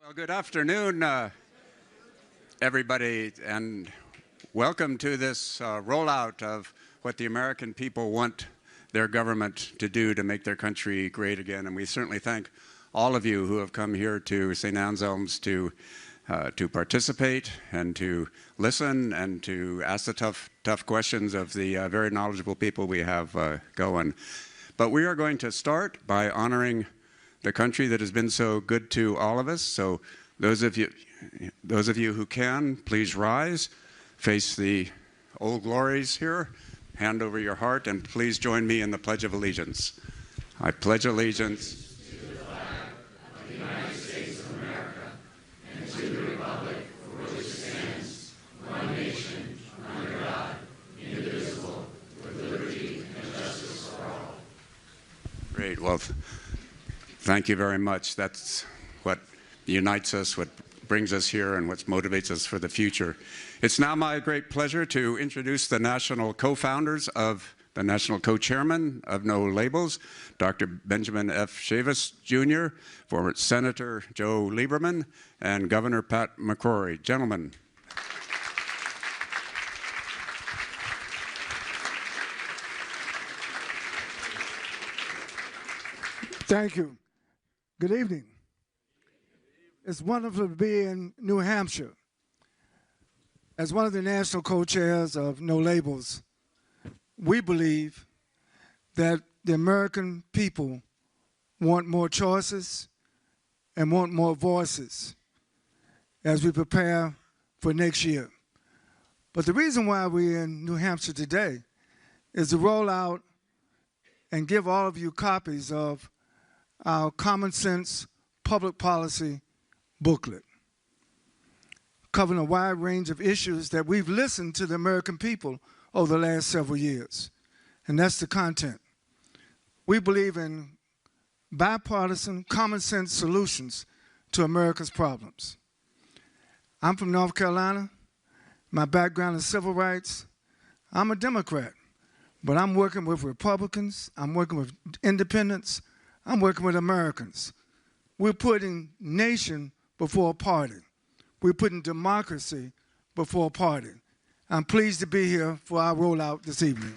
Well, good afternoon, everybody, and welcome to this rollout of what the American people want their government to do to make their country great again. And we certainly thank all of you who have come here to St. Anselm's to participate and to listen and to ask the tough questions of the very knowledgeable people we have going. But we are going to start by honoring the country that has been so good to all of us. So those of you who can, please rise, face the old glories here, hand over your heart, and please join me in the Pledge of Allegiance. I pledge allegiance to the flag of the United States of America and to the republic for which it stands, one nation, under God, indivisible, with liberty and justice for all. Great. Well, thank you very much. That's what unites us, what brings us here, and what motivates us for the future. It's now my great pleasure to introduce the national co-founders of the national co-chairman of No Labels, Dr. Benjamin F. Chavis, Jr., former Senator Joe Lieberman, and Governor Pat McCrory. Gentlemen. Thank you. Good evening. It's wonderful to be in New Hampshire. As one of the national co-chairs of No Labels, we believe that the American people want more choices and want more voices as we prepare for next year. But the reason why we're in New Hampshire today is to roll out and give all of you copies of our Common Sense Public Policy booklet, covering a wide range of issues that we've listened to the American people over the last several years. And that's the content. We believe in bipartisan, common sense solutions to America's problems. I'm from North Carolina. My background is civil rights. I'm a Democrat, but I'm working with Republicans. I'm working with independents. I'm working with Americans. We're putting nation before party. We're putting democracy before party. I'm pleased to be here for our rollout this evening.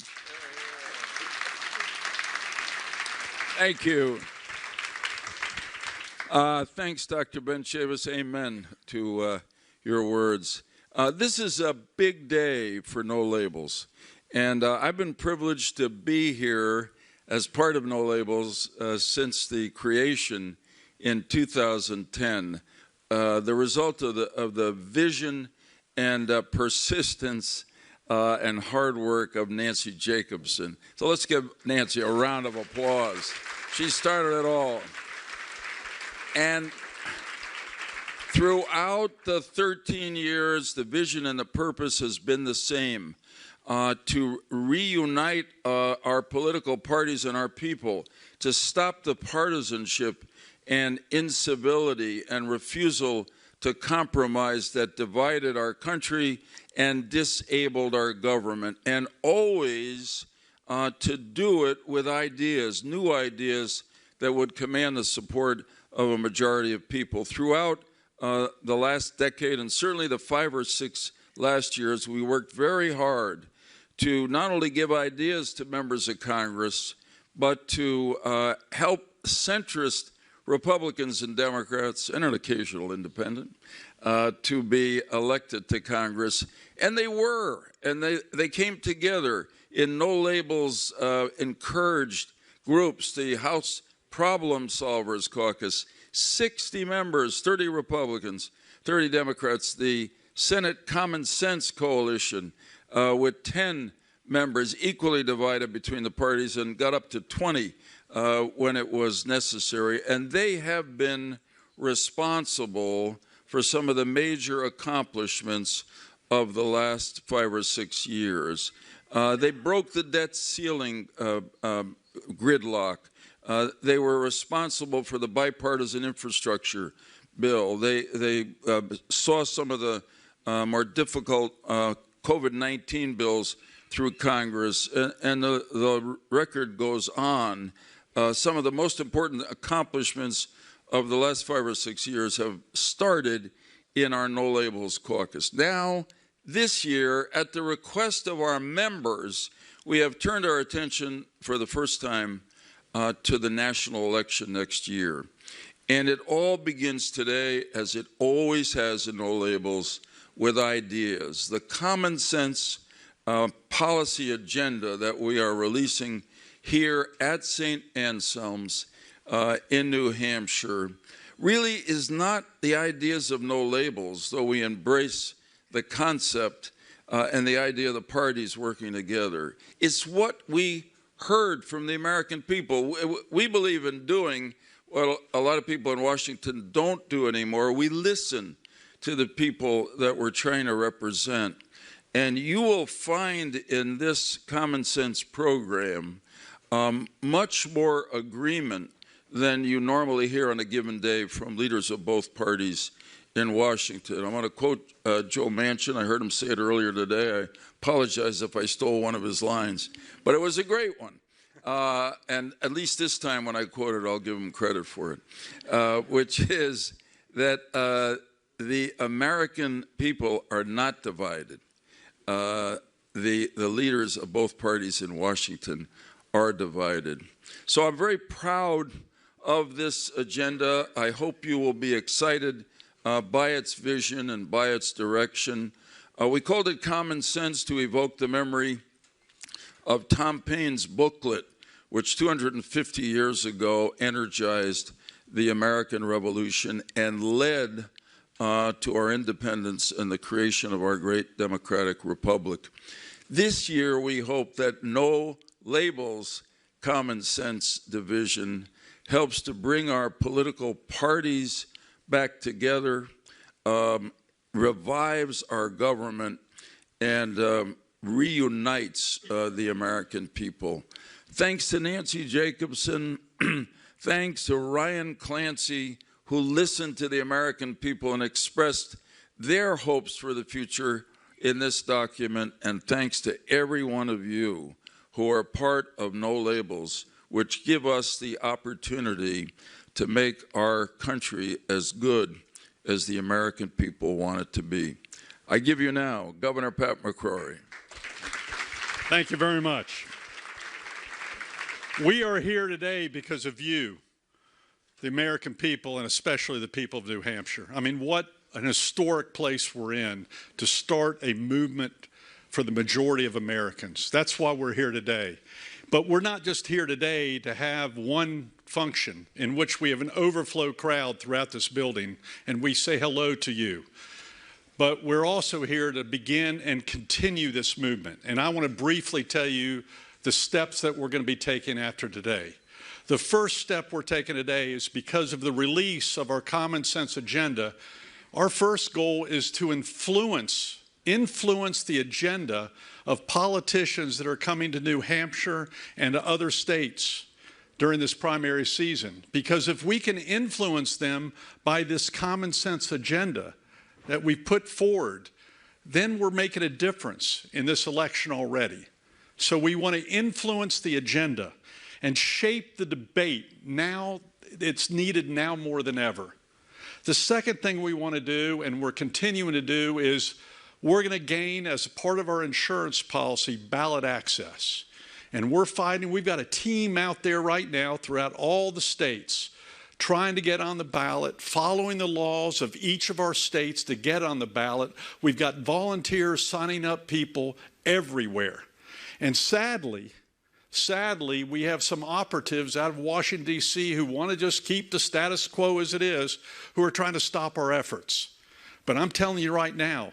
Thank you. Thanks, Dr. Ben Chavis. Amen to your words. This is a big day for No Labels. And I've been privileged to be here as part of No Labels since the creation in 2010. The result of the vision and persistence and hard work of Nancy Jacobson. So let's give Nancy a round of applause. She started it all. And throughout the 13 years, the vision and the purpose has been the same, to reunite our political parties and our people, to stop the partisanship and incivility and refusal to compromise that divided our country and disabled our government, and always to do it with ideas, new ideas that would command the support of a majority of people. Throughout the last decade, and certainly the 5 or 6 last years, we worked very hard to not only give ideas to members of Congress, but to help centrist Republicans and Democrats, and an occasional independent, to be elected to Congress. And they were, and they came together in No Labels encouraged groups, the House Problem Solvers Caucus, 60 members, 30 Republicans, 30 Democrats, the Senate Common Sense Coalition with 10 members, equally divided between the parties, and got up to 20 when it was necessary. And they have been responsible for some of the major accomplishments of the last 5 or 6 years. They broke the debt ceiling gridlock. They were responsible for the bipartisan infrastructure bill. They saw some of the more difficult COVID-19 bills through Congress, and the record goes on. Some of the most important accomplishments of the last 5 or 6 years have started in our No Labels caucus. Now, this year, at the request of our members, we have turned our attention for the first time to the national election next year. And it all begins today, as it always has in No Labels, with ideas. The common sense policy agenda that we are releasing here at St. Anselm's in New Hampshire really is not the ideas of No Labels, though we embrace the concept and the idea of the parties working together. It's what we heard from the American people. We believe in doing what a lot of people in Washington don't do anymore. We listen to the people that we're trying to represent. And you will find in this common sense program much more agreement than you normally hear on a given day from leaders of both parties in Washington. I want to quote Joe Manchin. I heard him say it earlier today. I apologize if I stole one of his lines, but it was a great one. And at least this time when I quote it, I'll give him credit for it, which is that the American people are not divided. The leaders of both parties in Washington are divided. So I'm very proud of this agenda. I hope you will be excited by its vision and by its direction. We called it Common Sense to evoke the memory of Tom Paine's booklet, which 250 years ago energized the American Revolution and led to our independence and the creation of our great democratic republic. This year, we hope that No Labels Common Sense division helps to bring our political parties back together, revives our government, and reunites the American people. Thanks to Nancy Jacobson, thanks to Ryan Clancy, who listened to the American people and expressed their hopes for the future in this document, and thanks to every one of you who are part of No Labels, which give us the opportunity to make our country as good as the American people want it to be. I give you now Governor Pat McCrory. Thank you very much. We are here today because of you, the American people, and especially the people of New Hampshire. I mean, what an historic place we're in to start a movement for the majority of Americans. That's why we're here today. But we're not just here today to have one function in which we have an overflow crowd throughout this building and we say hello to you. But we're also here to begin and continue this movement. And I want to briefly tell you the steps that we're going to be taking after today. The first step we're taking today is because of the release of our common sense agenda. Our first goal is to influence the agenda of politicians that are coming to New Hampshire and to other states during this primary season. Because if we can influence them by this common sense agenda that we put forward, then we're making a difference in this election already. So we want to influence the agenda and shape the debate. Now, it's needed now more than ever. The second thing we want to do, and we're continuing to do, is we're going to gain, as a part of our insurance policy, ballot access. And we've got a team out there right now throughout all the states trying to get on the ballot, following the laws of each of our states to get on the ballot. We've got volunteers signing up people everywhere. And sadly, we have some operatives out of Washington, D.C. who want to just keep the status quo as it is, who are trying to stop our efforts. But I'm telling you right now,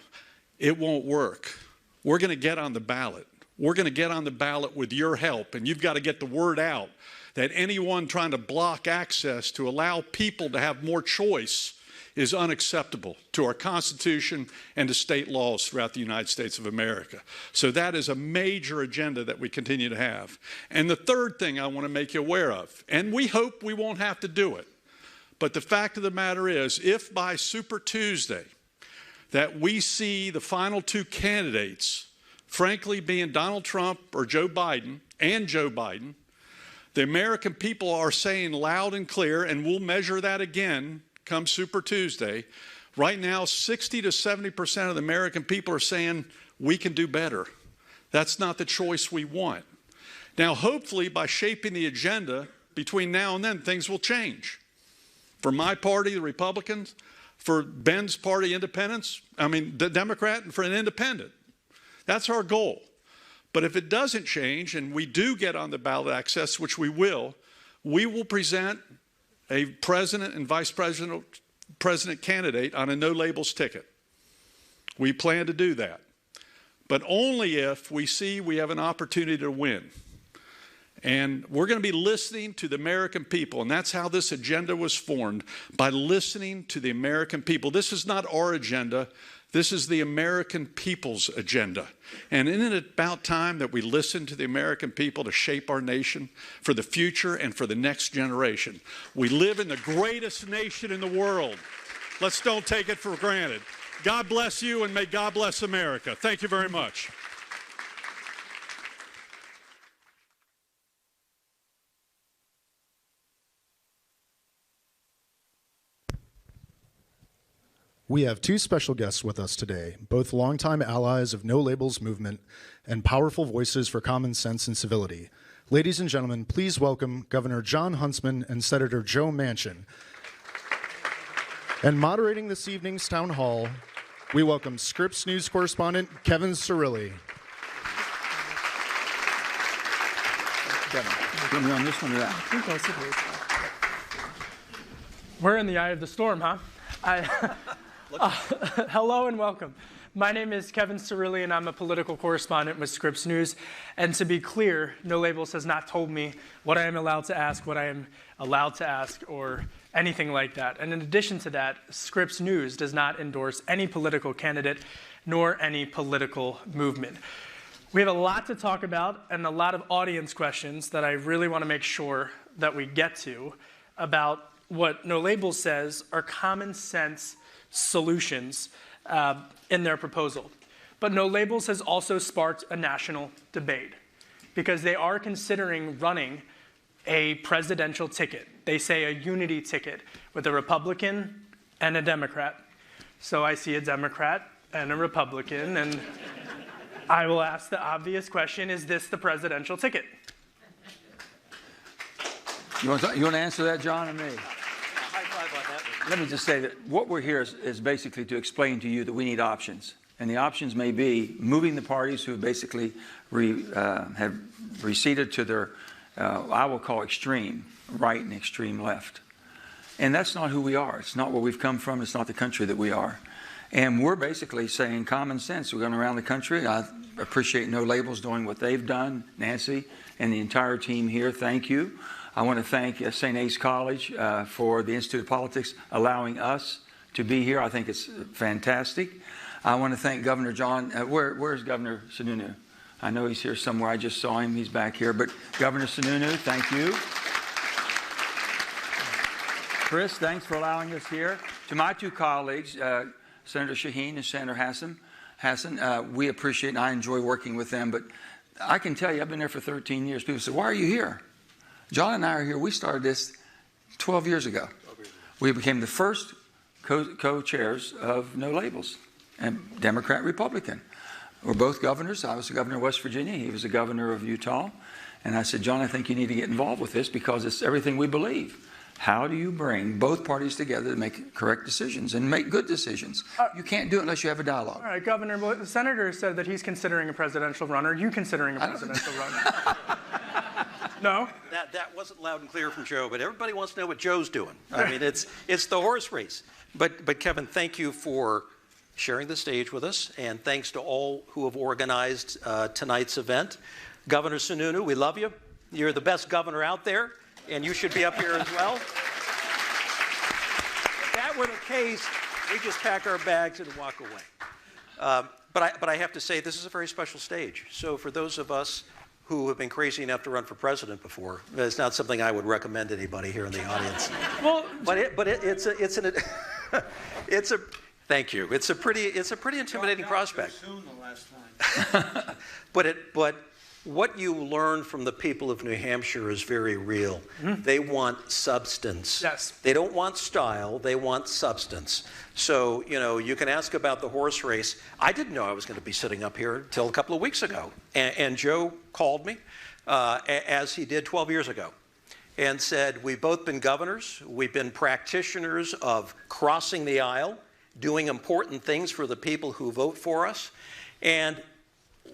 it won't work. We're going to get on the ballot. We're going to get on the ballot with your help, and you've got to get the word out that anyone trying to block access to allow people to have more choice is unacceptable to our Constitution and to state laws throughout the United States of America. So that is a major agenda that we continue to have. And the third thing I want to make you aware of, and we hope we won't have to do it, but the fact of the matter is, if by Super Tuesday that we see the final two candidates, frankly, being Donald Trump or Joe Biden, The American people are saying loud and clear, and we'll measure that again come Super Tuesday. Right now, 60 to 70% of the American people are saying we can do better. That's not the choice we want. Now, hopefully, by shaping the agenda between now and then, things will change. For my party, the Republicans, for Ben's party, independents, the Democrat, and for an independent. That's our goal. But if it doesn't change and we do get on the ballot access, which we will present a president and vice president candidate on a no labels ticket. We plan to do that. But only if we see we have an opportunity to win. And we're going to be listening to the American people, and that's how this agenda was formed, by listening to the American people. This is not our agenda. This is the American people's agenda. And isn't it about time that we listen to the American people to shape our nation for the future and for the next generation? We live in the greatest nation in the world. Let's don't take it for granted. God bless you, and may God bless America. Thank you very much. We have two special guests with us today, both longtime allies of No Labels movement and powerful voices for common sense and civility. Ladies and gentlemen, please welcome Governor Jon Huntsman and Senator Joe Manchin. And moderating this evening's town hall, we welcome Scripps News correspondent Kevin Cirilli. Put me on this one or that? We're in the eye of the storm, huh? Hello and welcome. My name is Kevin Cirilli, and I'm a political correspondent with Scripps News. And to be clear, No Labels has not told me what I am allowed to ask, what I am allowed to ask, or anything like that. And in addition to that, Scripps News does not endorse any political candidate nor any political movement. We have a lot to talk about and a lot of audience questions that I really want to make sure that we get to about what No Labels says are common sense solutions in their proposal. But No Labels has also sparked a national debate because they are considering running a presidential ticket. They say a unity ticket with a Republican and a Democrat. So I see a Democrat and a Republican, and I will ask the obvious question, is this the presidential ticket? You want to answer that, John, or me? Let me just say that what we're here is basically to explain to you that we need options. And the options may be moving the parties who basically have receded to their, I will call extreme right and extreme left. And that's not who we are. It's not where we've come from. It's not the country that we are. And we're basically saying common sense. We're going around the country. I appreciate No Labels doing what they've done, Nancy, and the entire team here. Thank you. I want to thank St. A's College for the Institute of Politics allowing us to be here. I think it's fantastic. I want to thank Governor Jon. Where's Governor Sununu? I know he's here somewhere. I just saw him. He's back here. But Governor Sununu, thank you. Chris, thanks for allowing us here. To my two colleagues, Senator Shaheen and Senator Hassan, we appreciate and I enjoy working with them. But I can tell you, I've been there for 13 years. People say, why are you here? John and I are here. We started this 12 years ago. We became the first co-chairs of No Labels, and Democrat, Republican. We're both governors. I was the governor of West Virginia. He was the governor of Utah. And I said, John, I think you need to get involved with this because it's everything we believe. How do you bring both parties together to make correct decisions and make good decisions? You can't do it unless you have a dialogue. All right, Governor, well, the senator said that he's considering a presidential run. Are you considering a presidential run? No? That wasn't loud and clear from Joe, but everybody wants to know what Joe's doing. I mean, it's the horse race. But Kevin, thank you for sharing the stage with us, and thanks to all who have organized tonight's event. Governor Sununu, we love you. You're the best governor out there, and you should be up here as well. If that were the case, we just pack our bags and walk away. But I have to say, this is a very special stage. So for those of us who have been crazy enough to run for president before, it's not something I would recommend to anybody here in the audience. Well, thank you. It's a pretty intimidating prospect. Soon the last time. But what you learn from the people of New Hampshire is very real. They want substance. Yes. They don't want style, they want substance. So, you know, you can ask about the horse race. I didn't know I was going to be sitting up here until a couple of weeks ago. And Joe called me, as he did 12 years ago, and said, we've both been governors, we've been practitioners of crossing the aisle, doing important things for the people who vote for us. And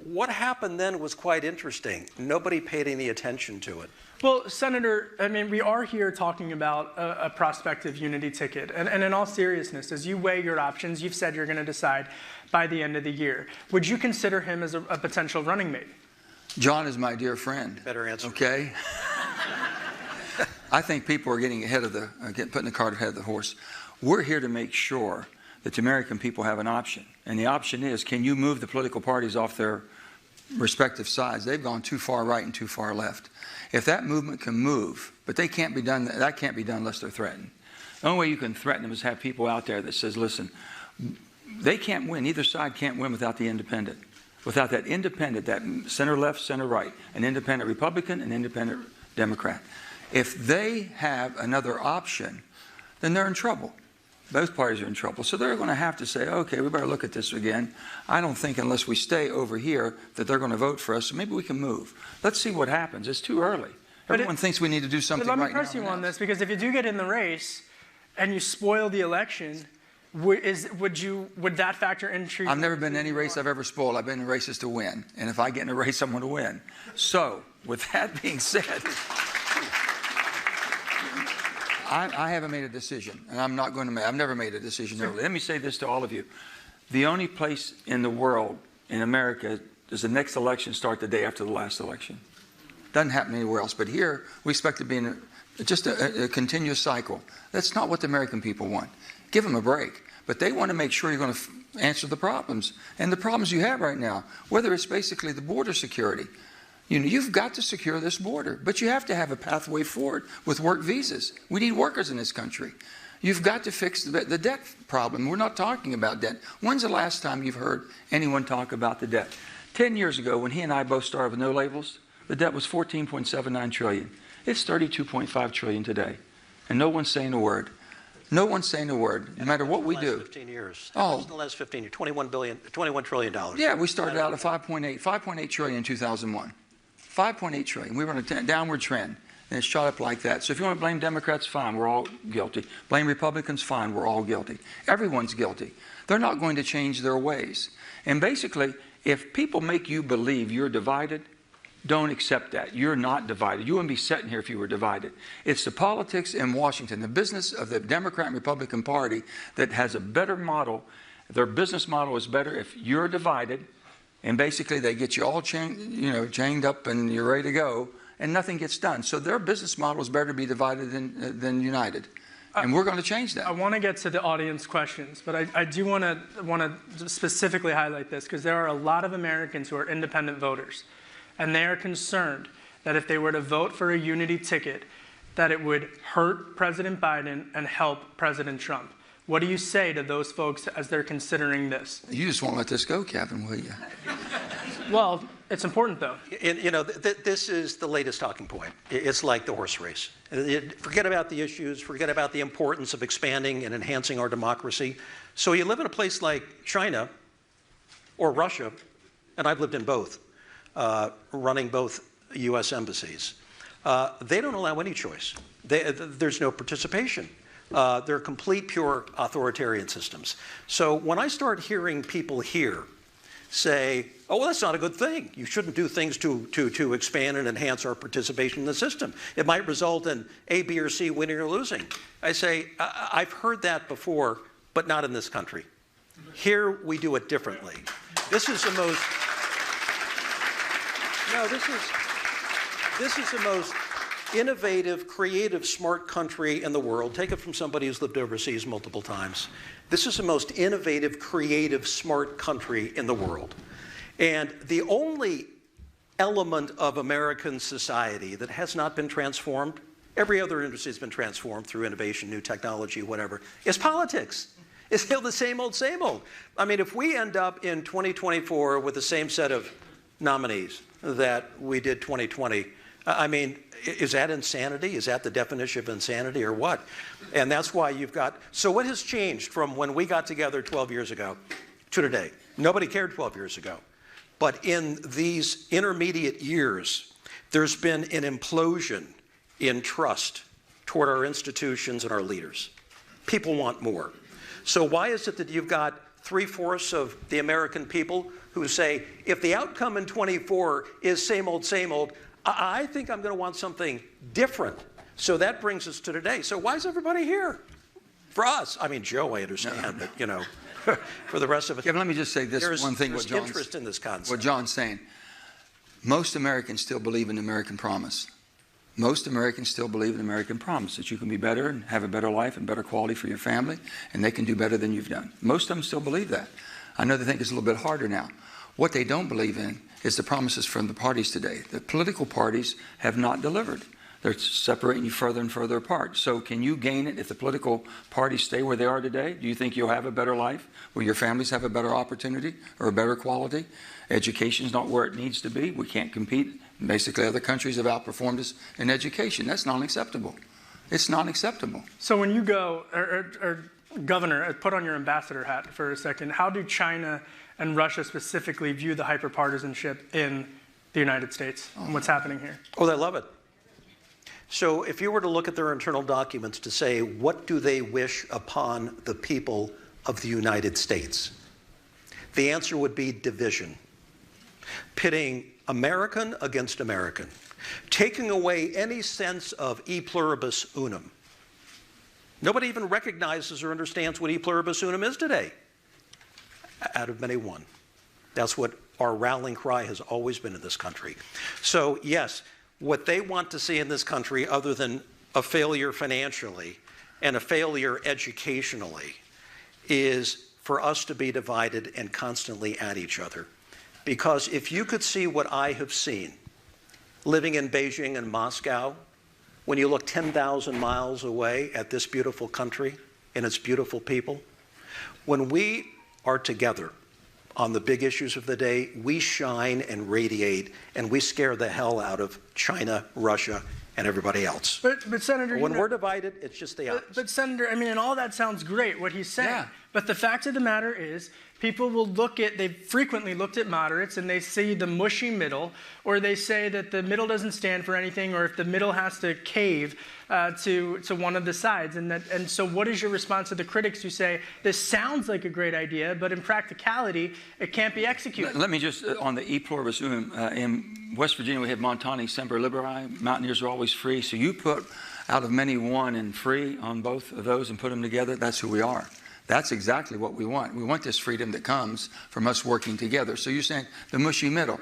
what happened then was quite interesting. Nobody paid any attention to it. Well, Senator, I mean, we are here talking about a prospective unity ticket. And in all seriousness, as you weigh your options, you've said you're going to decide by the end of the year. Would you consider him as a potential running mate? John is my dear friend. Better answer. Okay? I think people are getting ahead of putting the cart ahead of the horse. We're here to make sure that the American people have an option. And the option is, can you move the political parties off their respective sides? They've gone too far right and too far left. If that movement can move, but that can't be done unless they're threatened. The only way you can threaten them is have people out there that says, listen, they can't win, either side can't win without the independent. Without that independent, that center left, center right, an independent Republican, an independent Democrat. If they have another option, then they're in trouble. Both parties are in trouble. So they're going to have to say, okay, we better look at this again. I don't think unless we stay over here that they're going to vote for us, so maybe we can move. Let's see what happens. It's too early. Everyone thinks we need to do something right now. Let me press you on this, because if you do get in the race and you spoil the election, would that factor into your... I've never been in any race I've ever spoiled. I've been in races to win. And if I get in a race, I'm going to win. So, with that being said... I haven't made a decision, and I'm not going to make. I've never made a decision early. Let me say this to all of you. The only place in the world, in America, does the next election start the day after the last election. Doesn't happen anywhere else. But here, we expect to be in just a continuous cycle. That's not what the American people want. Give them a break. But they want to make sure you're going to answer the problems. And the problems you have right now, whether it's basically the border security. You know, you've got to secure this border, but you have to have a pathway forward with work visas. We need workers in this country. You've got to fix the debt problem. We're not talking about debt. When's the last time you've heard anyone talk about the debt? 10 years ago, when he and I both started with no labels, the debt was $14.79 trillion. It's $32.5 trillion today, and no one's saying a word. No one's saying a word, no matter what we do. 15 years. Oh. In the last 15 years, $21 trillion. Yeah, we started out at 5.8 trillion in 2001. 5.8 trillion. We were on a downward trend, and it shot up like that. So if you want to blame Democrats, fine, we're all guilty. Blame Republicans, fine, we're all guilty. Everyone's guilty. They're not going to change their ways. And basically, if people make you believe you're divided, don't accept that. You're not divided. You wouldn't be sitting here if you were divided. It's the politics in Washington, the business of the Democrat and Republican Party that has a better model. Their business model is better if you're divided. And basically, they get you all chained up and you're ready to go, and nothing gets done. So their business model is better to be divided than united. And we're going to change that. I want to get to the audience questions, but I do want to specifically highlight this, because there are a lot of Americans who are independent voters, and they are concerned that if they were to vote for a unity ticket, that it would hurt President Biden and help President Trump. What do you say to those folks as they're considering this? You just won't let this go, Kevin, will you? Well, it's important, though. This is the latest talking point. It's like the horse race. Forget about the issues. Forget about the importance of expanding and enhancing our democracy. So you live in a place like China or Russia, and I've lived in both, running both U.S. embassies. They don't allow any choice. There's no participation. They're complete, pure authoritarian systems. So when I start hearing people here say, oh, well, that's not a good thing. You shouldn't do things to expand and enhance our participation in the system. It might result in A, B, or C winning or losing. I say, I've heard that before, but not in this country. Here, we do it differently. This is the most... No, this is the most innovative, creative, smart country in the world. Take it from somebody who's lived overseas multiple times. This is the most innovative, creative, smart country in the world. And the only element of American society that has not been transformed, every other industry has been transformed through innovation, new technology, whatever, is politics. It's still the same old, same old. I mean, if we end up in 2024 with the same set of nominees that we did 2020. I mean, is that insanity? Is that the definition of insanity or what? And that's why you've got, so what has changed from when we got together 12 years ago to today? Nobody cared 12 years ago. But in these intermediate years, there's been an implosion in trust toward our institutions and our leaders. People want more. So why is it that you've got 3/4 of the American people who say, if the outcome in 24 is same old, I think I'm going to want something different. So that brings us to today. So why is everybody here? For us, I mean, Joe, I understand, but you know, for the rest of us. Kevin, let me just say this one thing. There's interest in this concept. What John's saying. Most Americans still believe in the American promise. Most Americans still believe in the American promise, that you can be better and have a better life and better quality for your family, and they can do better than you've done. Most of them still believe that. I know they think it's a little bit harder now. What they don't believe in is the promises from the parties today. The political parties have not delivered. They're separating you further and further apart. So can you gain it if the political parties stay where they are today? Do you think you'll have a better life? Will your families have a better opportunity or a better quality? Education's not where it needs to be. We can't compete. Basically, other countries have outperformed us in education. That's not acceptable. It's not acceptable. So when you go, or Governor, put on your ambassador hat for a second, how do China and Russia specifically view the hyper-partisanship in the United States and what's happening here? Oh, they love it. So if you were to look at their internal documents to say, what do they wish upon the people of the United States? The answer would be division. Pitting American against American. Taking away any sense of e pluribus unum. Nobody even recognizes or understands what e pluribus unum is today. Out of many, one. That's what our rallying cry has always been in this country. So yes, what they want to see in this country, other than a failure financially and a failure educationally, is for us to be divided and constantly at each other. Because if you could see what I have seen living in Beijing and Moscow, when you look 10,000 miles away at this beautiful country and its beautiful people, when we are together on the big issues of the day, we shine and radiate, and we scare the hell out of China, Russia, and everybody else. But Senator, when we're divided, it's just the opposite. But Senator, I mean, and all that sounds great, what he's saying. Yeah. But the fact of the matter is, people will they've frequently looked at moderates and they see the mushy middle, or they say that the middle doesn't stand for anything, or if the middle has to cave to one of the sides. And so what is your response to the critics who say, this sounds like a great idea, but in practicality, it can't be executed? Let me just, on the e pluribus unum, in West Virginia we have Montani semper liberi, mountaineers are always free. So you put out of many one and free on both of those and put them together, that's who we are. That's exactly what we want. We want this freedom that comes from us working together. So you're saying the mushy middle.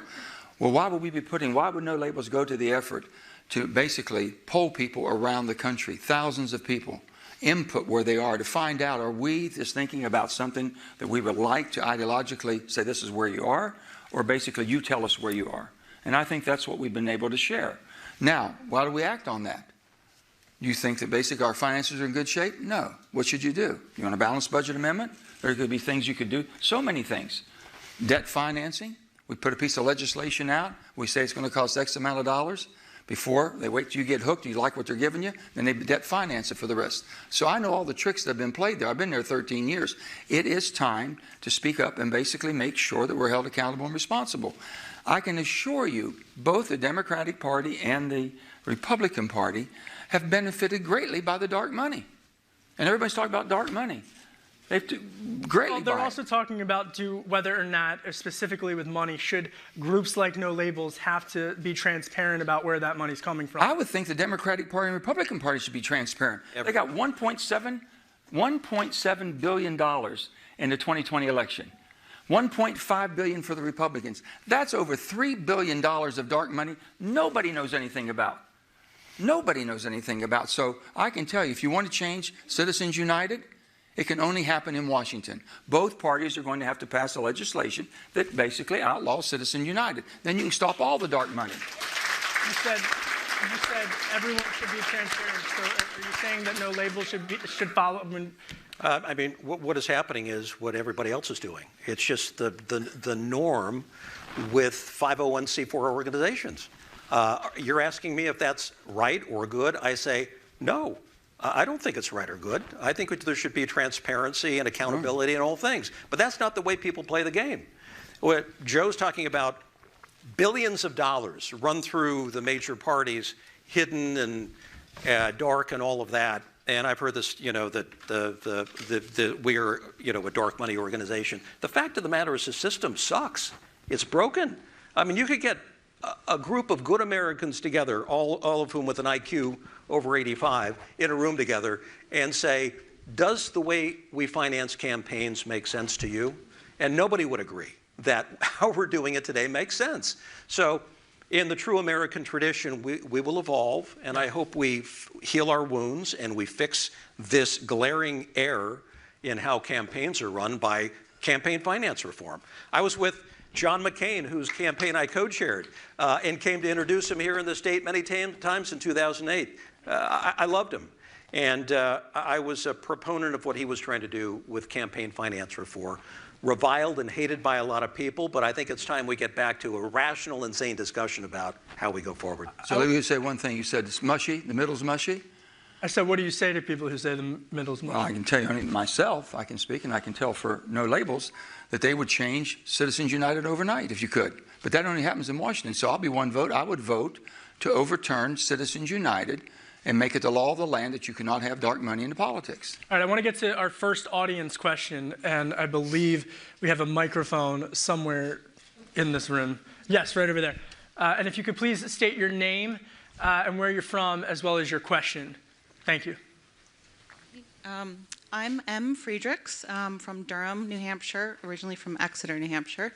Well, why would No Labels go to the effort to basically poll people around the country, thousands of people, input where they are to find out, are we just thinking about something that we would like to ideologically say this is where you are, or basically you tell us where you are? And I think that's what we've been able to share. Now, why do we act on that? You think that basically our finances are in good shape? No. What should you do? You want a balanced budget amendment? There could be things you could do. So many things. Debt financing. We put a piece of legislation out. We say it's going to cost X amount of dollars. Before, they wait till you get hooked and you like what they're giving you, then they debt finance it for the rest. So I know all the tricks that have been played there. I've been there 13 years. It is time to speak up and basically make sure that we're held accountable and responsible. I can assure you, both the Democratic Party and the Republican Party have benefited greatly by the dark money. And everybody's talking about dark money. They've greatly. Well, they're also talking about whether or not, specifically with money, should groups like No Labels have to be transparent about where that money's coming from? I would think the Democratic Party and Republican Party should be transparent. They got $1.7 billion in the 2020 election. $1.5 billion for the Republicans. That's over $3 billion of dark money nobody knows anything about. Nobody knows anything about. So I can tell you, if you want to change Citizens United, it can only happen in Washington. Both parties are going to have to pass a legislation that basically outlaws Citizens United. Then you can stop all the dark money. You said everyone should be transparent. So are you saying that No Label should follow? I mean, what is happening is what everybody else is doing. It's just the norm with 501c4 organizations. You're asking me if that's right or good. I say, no, I don't think it's right or good. I think there should be transparency and accountability and all things. But that's not the way people play the game. What Joe's talking about, billions of dollars run through the major parties, hidden and dark and all of that. And I've heard this, that we are, a dark money organization. The fact of the matter is the system sucks. It's broken. I mean, you could get a group of good Americans together, all of whom with an IQ over 85, in a room together and say, does the way we finance campaigns make sense to you? And nobody would agree that how we're doing it today makes sense. So in the true American tradition, we will evolve, and I hope we heal our wounds and we fix this glaring error in how campaigns are run by campaign finance reform. I was with John McCain, whose campaign I co-chaired, and came to introduce him here in the state many times in 2008. I loved him. And I was a proponent of what he was trying to do with campaign finance reform. Reviled and hated by a lot of people, but I think it's time we get back to a rational and sane discussion about how we go forward. So let me say one thing. You said it's mushy, the middle's mushy? I said, what do you say to people who say the middle's mushy? Well, I can tell you, myself, I can speak, and I can tell for No Labels that they would change Citizens United overnight if you could. But that only happens in Washington. So I'll be one vote. I would vote to overturn Citizens United and make it the law of the land that you cannot have dark money into politics. All right, I want to get to our first audience question, and I believe we have a microphone somewhere in this room. Yes, right over there. And if you could please state your name and where you're from, as well as your question. Thank you. I'm M. Friedrichs from Durham, New Hampshire, originally from Exeter, New Hampshire.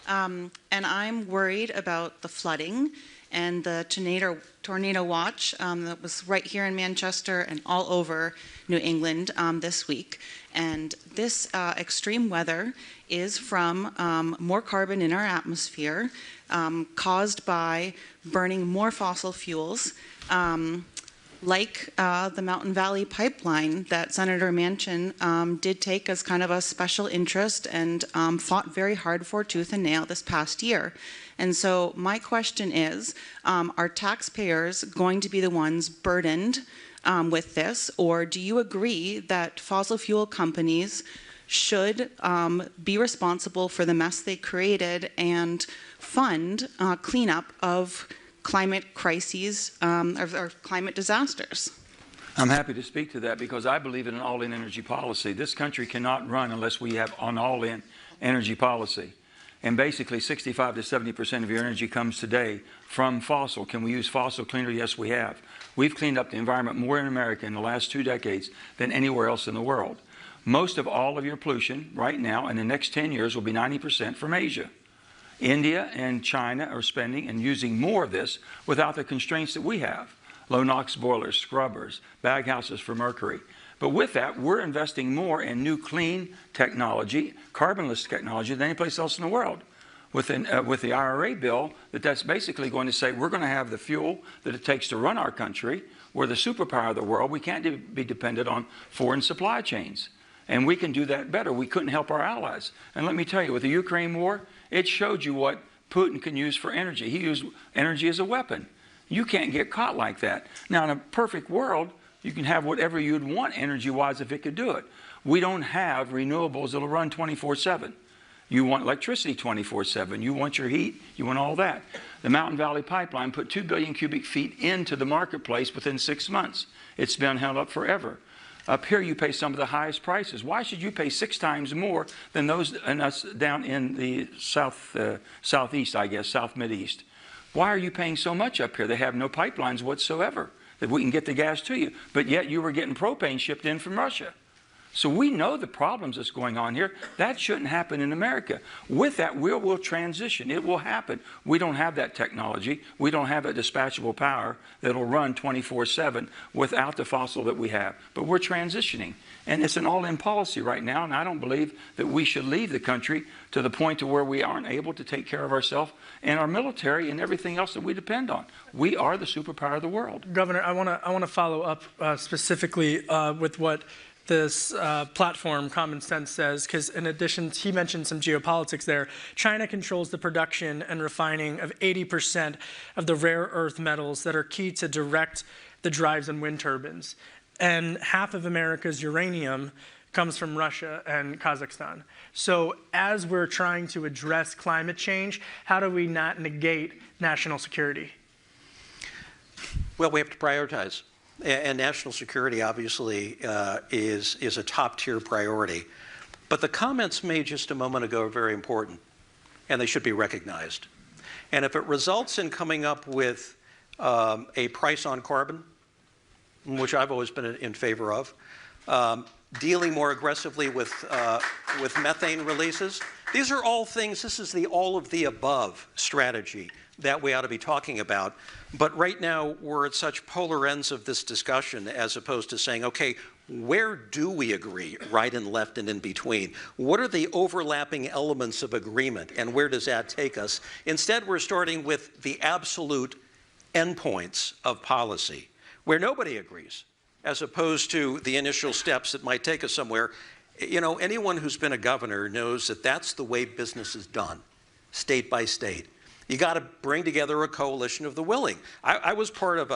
And I'm worried about the flooding and the tornado watch that was right here in Manchester and all over New England this week. And this extreme weather is from more carbon in our atmosphere caused by burning more fossil fuels, like the Mountain Valley Pipeline that Senator Manchin did take as kind of a special interest and fought very hard for tooth and nail this past year. And so my question is, are taxpayers going to be the ones burdened with this, or do you agree that fossil fuel companies should be responsible for the mess they created and fund cleanup of climate crises or climate disasters? I'm happy to speak to that because I believe in an all-in energy policy. This country cannot run unless we have an all-in energy policy. And basically 65 to 70% of your energy comes today from fossil. Can we use fossil cleaner? Yes, we have. We've cleaned up the environment more in America in the last 2 decades than anywhere else in the world. Most of all of your pollution right now in the next 10 years will be 90% from Asia. India and China are spending and using more of this without the constraints that we have. Low NOx boilers, scrubbers, baghouses for mercury. But with that, we're investing more in new clean technology, carbonless technology, than any place else in the world. With the IRA bill, that's basically going to say we're going to have the fuel that it takes to run our country. We're the superpower of the world. We can't be dependent on foreign supply chains. And we can do that better. We couldn't help our allies. And let me tell you, with the Ukraine war, it showed you what Putin can use for energy. He used energy as a weapon. You can't get caught like that. Now, in a perfect world, you can have whatever you'd want energy-wise if it could do it. We don't have renewables that'll run 24/7. You want electricity 24/7. You want your heat. You want all that. The Mountain Valley Pipeline put 2 billion cubic feet into the marketplace within 6 months. It's been held up forever. Up here, you pay some of the highest prices. Why should you pay 6 times more than those and us down in the southeast, I guess, south Mideast? Why are you paying so much up here? They have no pipelines whatsoever that we can get the gas to you. But yet you were getting propane shipped in from Russia. So we know the problems that's going on here. That shouldn't happen in America. With that, we'll transition. It will happen. We don't have that technology. We don't have a dispatchable power that'll run 24/7 without the fossil that we have. But we're transitioning. And it's an all-in policy right now, and I don't believe that we should leave the country to the point to where we aren't able to take care of ourselves and our military and everything else that we depend on. We are the superpower of the world. Governor, I want to follow up specifically with what this platform, Common Sense, says, because in addition, he mentioned some geopolitics there, China controls the production and refining of 80% of the rare earth metals that are key to direct the drives in wind turbines. And half of America's uranium comes from Russia and Kazakhstan. So as we're trying to address climate change, how do we not negate national security? Well, we have to prioritize. And national security, obviously, is a top-tier priority. But the comments made just a moment ago are very important, and they should be recognized. And if it results in coming up with a price on carbon, which I've always been in favor of, dealing more aggressively with methane releases, these are all things, this is the all-of-the-above strategy that we ought to be talking about. But right now, we're at such polar ends of this discussion as opposed to saying, okay, where do we agree, right and left and in between? What are the overlapping elements of agreement, and where does that take us? Instead, we're starting with the absolute endpoints of policy, where nobody agrees, as opposed to the initial steps that might take us somewhere. You know, anyone who's been a governor knows that that's the way business is done, state by state. You got to bring together a coalition of the willing. I was part of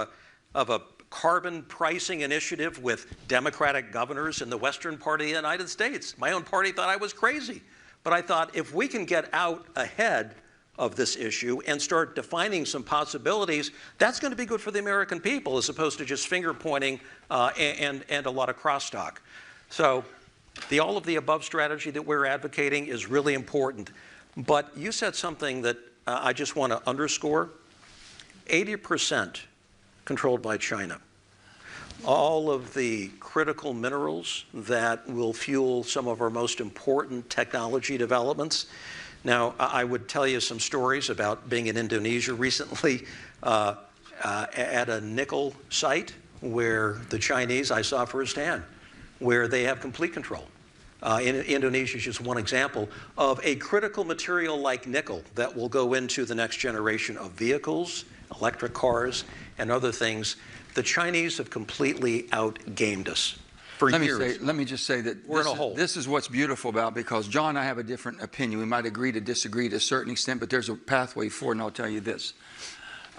a carbon pricing initiative with Democratic governors in the western part of the United States. My own party thought I was crazy. But I thought if we can get out ahead of this issue and start defining some possibilities, that's going to be good for the American people as opposed to just finger pointing and a lot of crosstalk. So the all-of-the-above strategy that we're advocating is really important. But you said something that I just want to underscore. 80% controlled by China. All of the critical minerals that will fuel some of our most important technology developments. Now, I would tell you some stories about being in Indonesia recently at a nickel site where the Chinese, I saw firsthand, where they have complete control. Indonesia is just one example of a critical material like nickel that will go into the next generation of vehicles, electric cars, and other things. The Chinese have completely outgamed us for years. Let me just say that we're in a hole. This is what's beautiful about, because John and I have a different opinion. We might agree to disagree to a certain extent, but there's a pathway forward, and I'll tell you this.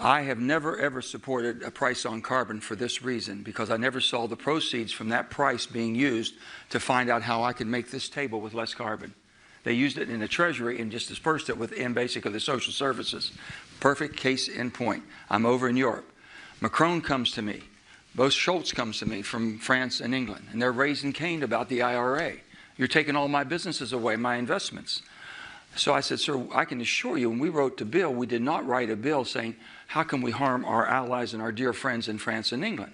I have never, ever supported a price on carbon for this reason, because I never saw the proceeds from that price being used to find out how I could make this table with less carbon. They used it in the Treasury and just dispersed it within basically the social services. Perfect case in point. I'm over in Europe. Macron comes to me. Both Schultz comes to me from France and England, and they're raising Cain about the IRA. You're taking all my businesses away, my investments. So I said, sir, I can assure you, when we wrote the bill, we did not write a bill saying, how can we harm our allies and our dear friends in France and England?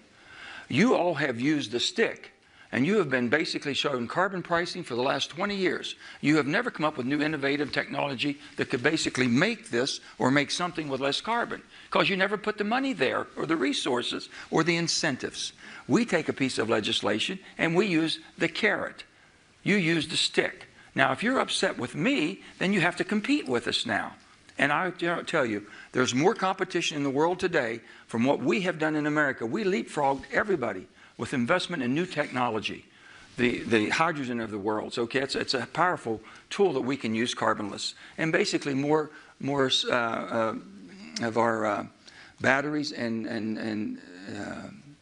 You all have used the stick, and you have been basically showing carbon pricing for the last 20 years. You have never come up with new innovative technology that could basically make this or make something with less carbon, because you never put the money there or the resources or the incentives. We take a piece of legislation and we use the carrot. You use the stick. Now, if you're upset with me, then you have to compete with us now. And I tell you, there's more competition in the world today from what we have done in America. We leapfrogged everybody with investment in new technology, the hydrogen of the world. Okay, it's a powerful tool that we can use carbonless. And basically more of our batteries and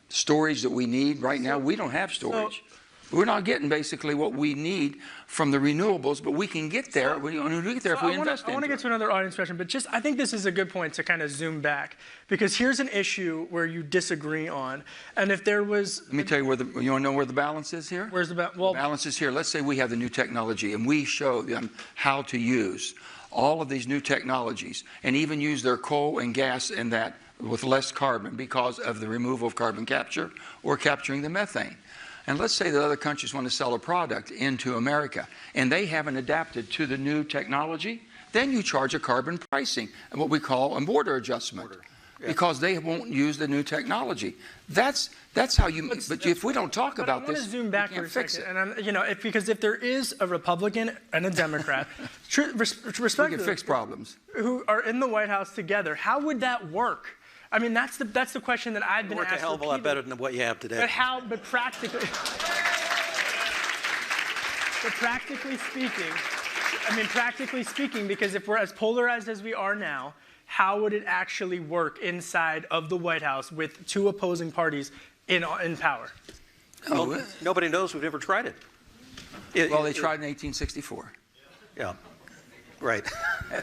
storage that we need right now. We don't have storage. We're not getting basically what we need from the renewables, but we can get there. We can get there if we invest in it. I want to get to another audience question, but I think this is a good point to kind of zoom back, because here's an issue where you disagree on, and if there was... Let me tell you you want to know where the balance is here? Where's the balance? Well, the balance is here. Let's say we have the new technology, and we show them how to use all of these new technologies, and even use their coal and gas and that with less carbon because of the removal of carbon capture or capturing the methane. And let's say that other countries want to sell a product into America and they haven't adapted to the new technology, then you charge a carbon pricing, what we call a border adjustment, because they won't use the new technology. That's how you. But if we don't talk about this, I want to zoom back for a second, and because if there is a Republican and a Democrat, we can fix problems, who are in the White House together, how would that work? I mean, that's the question that I've been asked. Work a hell of a lot better than what you have today. But practically. practically speaking, because if we're as polarized as we are now, how would it actually work inside of the White House with two opposing parties in power? Well, nobody knows. We've never tried it. Well, they tried in 1864. Yeah, right.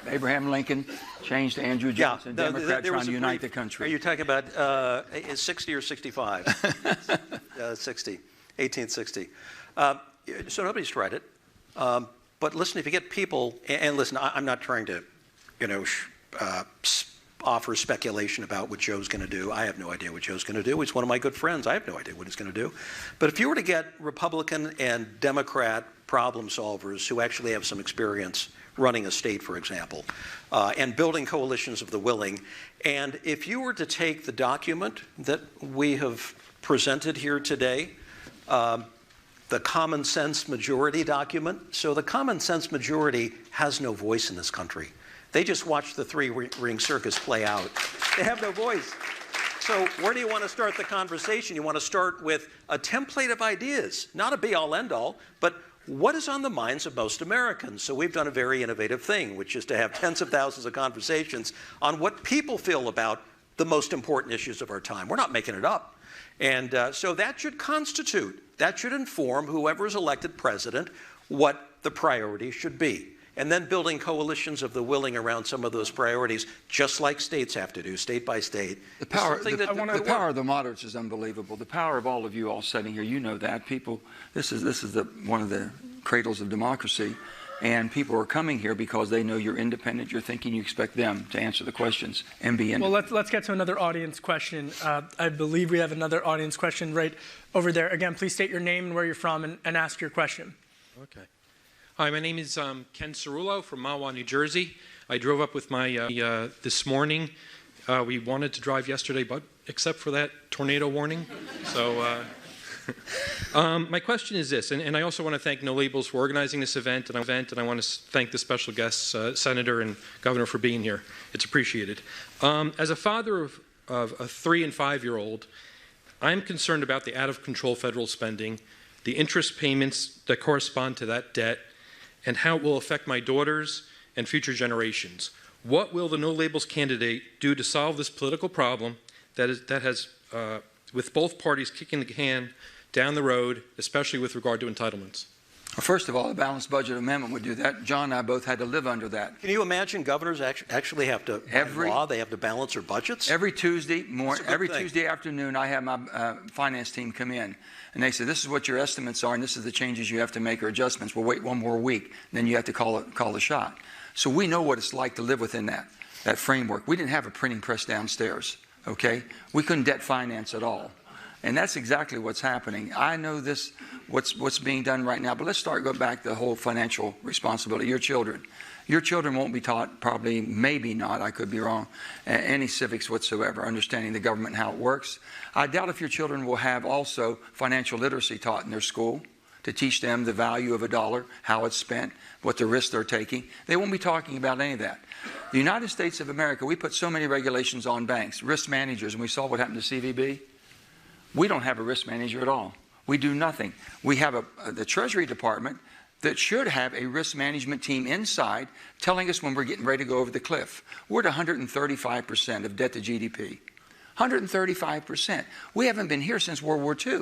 Abraham Lincoln changed to Andrew Johnson. Yeah, Democrats trying to unite the country. Are you talking about 60 or 65? 1860. So nobody's tried it. But listen, if you get people, and listen, I'm not trying to, offer speculation about what Joe's going to do. I have no idea what Joe's going to do. He's one of my good friends. I have no idea what he's going to do. But if you were to get Republican and Democrat problem solvers who actually have some experience running a state, for example, and building coalitions of the willing, and if you were to take the document that we have presented here today, the common sense majority document. So the common sense majority has no voice in this country. They just watch the three-ring circus play out. They have no voice. So where do you want to start the conversation? You want to start with a template of ideas, not a be-all, end-all, but what is on the minds of most Americans? So we've done a very innovative thing, which is to have tens of thousands of conversations on what people feel about the most important issues of our time. We're not making it up. And so that should constitute, that should inform whoever is elected president what the priorities should be. And then building coalitions of the willing around some of those priorities, just like states have to do, state by state. The power of the moderates is unbelievable. The power of all of you all sitting here, you know that. People, this is one of the cradles of democracy. And people are coming here because they know you're independent. You're thinking you expect them to answer the questions and be independent. Well, let's get to another audience question. I believe we have another audience question right over there. Again, please state your name and where you're from and ask your question. Okay. Hi, my name is Ken Cerullo from Mahwah, New Jersey. I drove up with my this morning. We wanted to drive yesterday, but except for that tornado warning. So my question is this, and I also want to thank No Labels for organizing this event, and I want to thank the special guests, Senator and Governor, for being here. It's appreciated. As a father of a 3- and 5-year-old, I'm concerned about the out-of-control federal spending, the interest payments that correspond to that debt, and how it will affect my daughters and future generations. What will the No Labels candidate do to solve this political problem that has, with both parties kicking the can down the road, especially with regard to entitlements? Well, first of all, a balanced budget amendment would do that. John and I both had to live under that. Can you imagine governors actually have to, by law, they have to balance their budgets? Every Tuesday Tuesday afternoon, I have my finance team come in, and they say, this is what your estimates are, and this is the changes you have to make or adjustments. We'll wait one more week, and then you have to call the shot. So we know what it's like to live within that framework. We didn't have a printing press downstairs, okay? We couldn't debt finance at all. And that's exactly what's happening. I know this, what's being done right now, but let's go back to the whole financial responsibility. Your children won't be taught, probably, maybe not, I could be wrong, any civics whatsoever, understanding the government and how it works. I doubt if your children will have also financial literacy taught in their school to teach them the value of a dollar, how it's spent, what the risks they're taking. They won't be talking about any of that. The United States of America, we put so many regulations on banks, risk managers, and we saw what happened to CVB. We don't have a risk manager at all. We do nothing. We have the Treasury Department that should have a risk management team inside telling us when we're getting ready to go over the cliff. We're at 135% of debt to GDP. 135%. We haven't been here since World War II.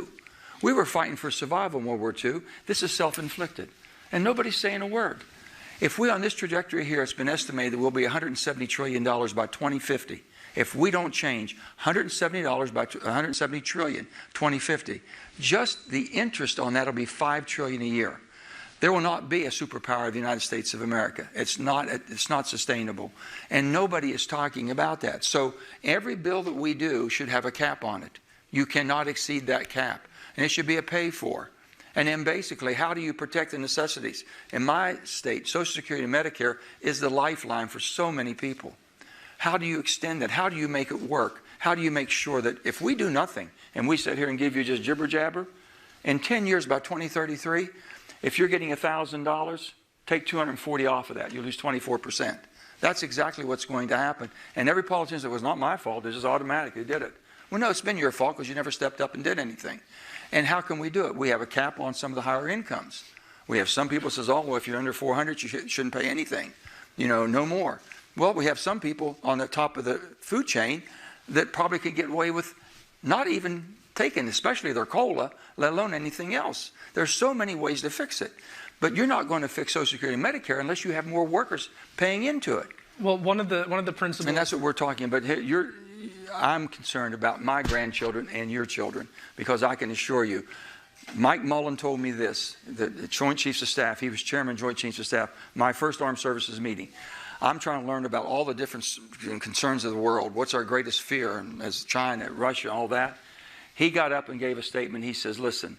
We were fighting for survival in World War II. This is self-inflicted. And nobody's saying a word. If we're on this trajectory here, it's been estimated that we'll be $170 trillion by 2050. If we don't change, $170 trillion, 2050. Just the interest on that will be $5 trillion a year. There will not be a superpower of the United States of America. It's not sustainable. And nobody is talking about that. So every bill that we do should have a cap on it. You cannot exceed that cap. And it should be a pay for. And then basically, how do you protect the necessities? In my state, Social Security and Medicare is the lifeline for so many people. How do you extend that? How do you make it work? How do you make sure that if we do nothing and we sit here and give you just jibber jabber, in 10 years, by 2033, if you're getting $1,000, take $240 off of that. You lose 24%. That's exactly what's going to happen. And every politician said, it was not my fault. It just automatically did it. Well, no, it's been your fault because you never stepped up and did anything. And how can we do it? We have a cap on some of the higher incomes. We have some people says, oh, well, if you're under 400, you shouldn't pay anything, no more. Well, we have some people on the top of the food chain that probably could get away with not even taking, especially their COLA, let alone anything else. There's so many ways to fix it. But you're not going to fix Social Security and Medicare unless you have more workers paying into it. Well, one of the principles, and that's what we're talking about. I'm concerned about my grandchildren and your children, because I can assure you, Mike Mullen told me this, the Joint Chiefs of Staff, he was chairman of Joint Chiefs of Staff, my first Armed Services meeting. I'm trying to learn about all the different concerns of the world. What's our greatest fear, as China, Russia, all that. He got up and gave a statement. He says, listen,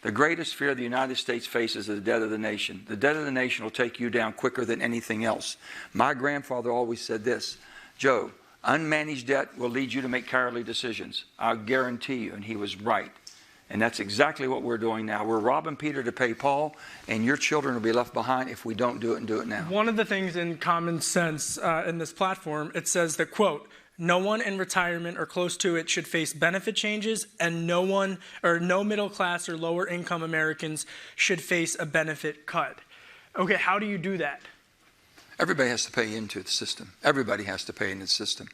the greatest fear the United States faces is the debt of the nation. The debt of the nation will take you down quicker than anything else. My grandfather always said this, Joe, unmanaged debt will lead you to make cowardly decisions. I'll guarantee you, and he was right. And that's exactly what we're doing now. We're robbing Peter to pay Paul, and your children will be left behind if we don't do it and do it now. One of the things in common sense in this platform, it says that, quote, no one in retirement or close to it should face benefit changes, and no middle class or lower income Americans should face a benefit cut. Okay, how do you do that? Everybody has to pay into the system. Everybody has to pay into the system.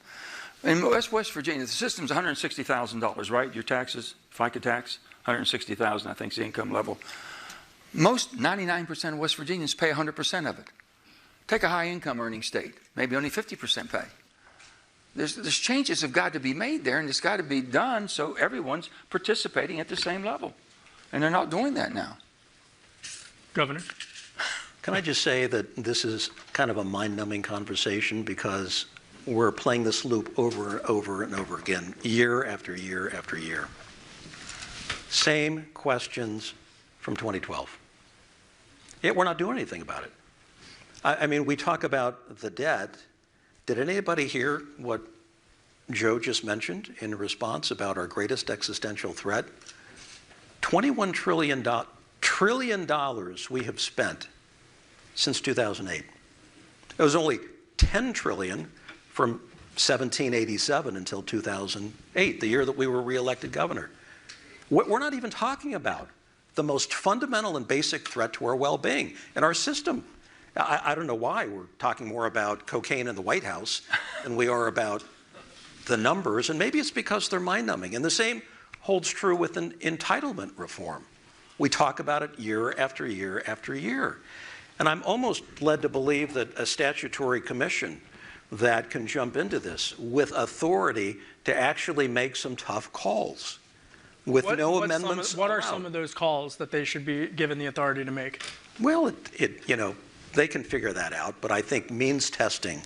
In West Virginia, the system's $160,000, right? Your taxes, FICA tax, $160,000, I think, is the income level. Most 99% of West Virginians pay 100% of it. Take a high-income earning state, maybe only 50% pay. There's changes have got to be made there, and it's got to be done so everyone's participating at the same level. And they're not doing that now. Governor? Can I just say that this is kind of a mind-numbing conversation, because we're playing this loop over and over and over again, year after year after year. Same questions from 2012. Yet we're not doing anything about it. I mean, we talk about the debt. Did anybody hear what Joe just mentioned in response about our greatest existential threat? $21 trillion we have spent since 2008. It was only $10 trillion from 1787 until 2008, the year that we were reelected governor. We're not even talking about the most fundamental and basic threat to our well-being and our system. I don't know why we're talking more about cocaine in the White House than we are about the numbers, and maybe it's because they're mind-numbing. And the same holds true with an entitlement reform. We talk about it year after year after year. And I'm almost led to believe that a statutory commission that can jump into this with authority to actually make some tough calls with no amendments. What are some of those calls that they should be given the authority to make? Well, they can figure that out, but I think means testing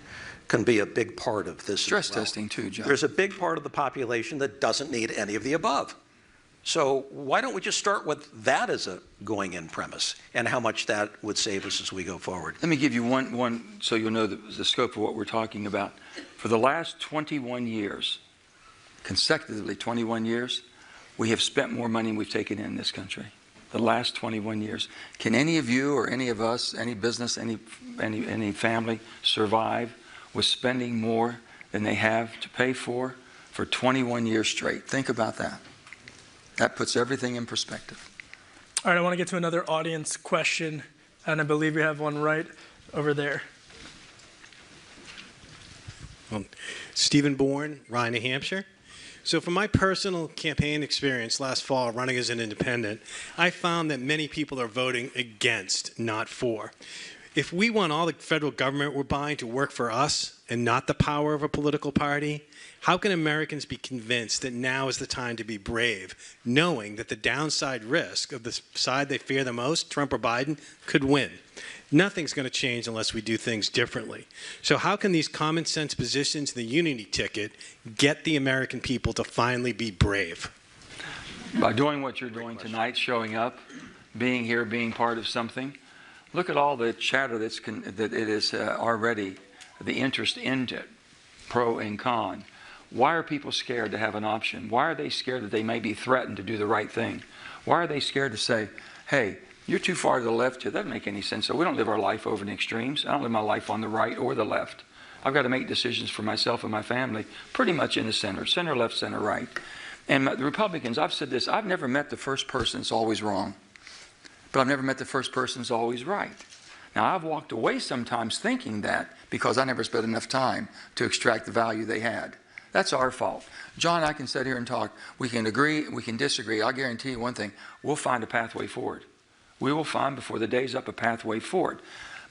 can be a big part of this. Stress testing too, John. There's a big part of the population that doesn't need any of the above. So why don't we just start with that as a going-in premise, and how much that would save us as we go forward? Let me give you one so you'll know the scope of what we're talking about. For the last 21 years, consecutively 21 years, we have spent more money than we've taken in this country. The last 21 years. Can any of you or any of us, any business, any family survive with spending more than they have to pay for 21 years straight? Think about that. That puts everything in perspective. All right, I want to get to another audience question, and I believe we have one right over there. Stephen Bourne, Rye, New Hampshire. So from my personal campaign experience last fall running as an independent, I found that many people are voting against, not for. If we want all the federal government we're buying to work for us and not the power of a political party, how can Americans be convinced that now is the time to be brave, knowing that the downside risk of the side they fear the most, Trump or Biden, could win? Nothing's going to change unless we do things differently. So how can these common sense positions in the unity ticket get the American people to finally be brave? By doing what you're doing tonight, showing up, being here, being part of something. Look at all the chatter that it is already, the interest in it, pro and con. Why are people scared to have an option? Why are they scared that they may be threatened to do the right thing? Why are they scared to say, hey, you're too far to the left here. That doesn't make any sense. So we don't live our life over in the extremes. I don't live my life on the right or the left. I've got to make decisions for myself and my family pretty much in the center. Center left, center right. And the Republicans, I've said this, I've never met the first person that's always wrong. but I've never met the first person who's always right. Now, I've walked away sometimes thinking that because I never spent enough time to extract the value they had. That's our fault. John and I can sit here and talk. We can agree, we can disagree. I'll guarantee you one thing, we'll find a pathway forward. We will find before the day's up a pathway forward.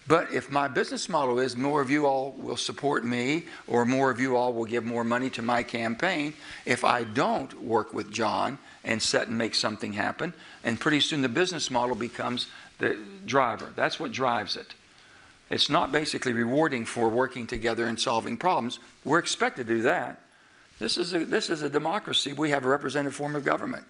But if my business model is more of you all will support me or more of you all will give more money to my campaign, if I don't work with John and set and make something happen, and pretty soon the business model becomes the driver. That's what drives it. It's not basically rewarding for working together and solving problems. We're expected to do that. This is a democracy. We have a representative form of government.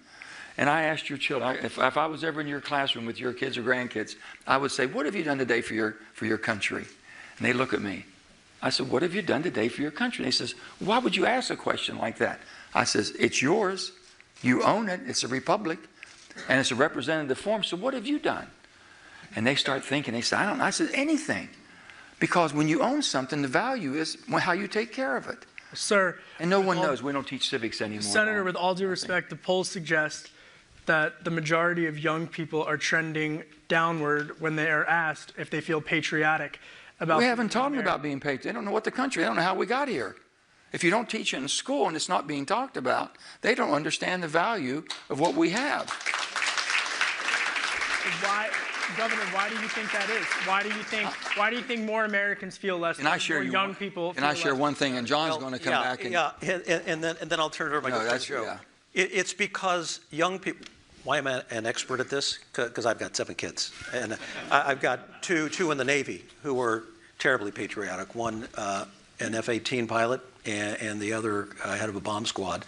And I asked your children, if I was ever in your classroom with your kids or grandkids, I would say, what have you done today for your country? And they look at me. I said, what have you done today for your country? And they says, why would you ask a question like that? I says, it's yours. You own it. It's a republic. And it's a representative form. So what have you done? And they start thinking. They say, I don't know. I said, anything. Because when you own something, the value is how you take care of it. Sir. And no one knows. We don't teach civics anymore. Senator, with all due respect, the polls suggest that the majority of young people are trending downward when they are asked if they feel patriotic about. We haven't taught them about being patriotic. They don't know what the country. They don't know how we got here. If you don't teach it in school and it's not being talked about, they don't understand the value of what we have. Why, Governor? Why do you think that is? Why do you think more Americans feel less? And I share more young people. And I share one thing, and John's going to come back. And then I'll turn it over to Joe. Yeah. It's because young people. Why am I an expert at this? Because I've got 7 kids, and I've got two in the Navy who were terribly patriotic. One an F-18 pilot, and the other head of a bomb squad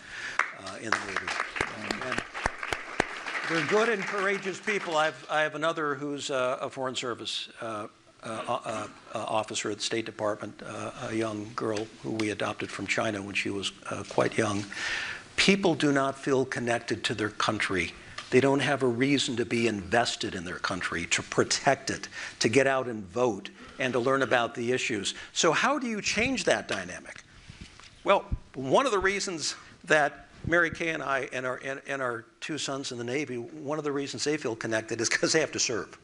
in the Navy. And they're good and courageous people. I have another who's a Foreign Service officer at the State Department, a young girl who we adopted from China when she was quite young. People do not feel connected to their country. They don't have a reason to be invested in their country, to protect it, to get out and vote, and to learn about the issues. So how do you change that dynamic? Well, one of the reasons that Mary Kay and I and our 2 sons in the Navy, one of the reasons they feel connected is because they have to serve.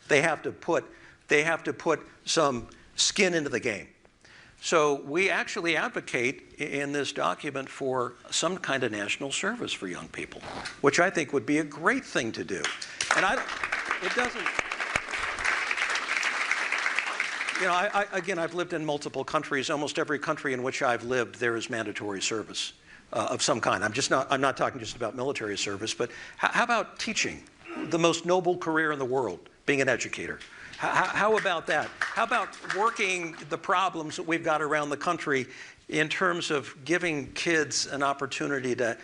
They have to put some skin into the game. So we actually advocate in this document for some kind of national service for young people, which I think would be a great thing to do. And it doesn't, you know, again, I've lived in multiple countries. Almost every country in which I've lived, there is mandatory service of some kind. I'm not talking just about military service, but how about teaching? The most noble career in the world, being an educator. How about that? How about working the problems that we've got around the country in terms of giving kids an opportunity to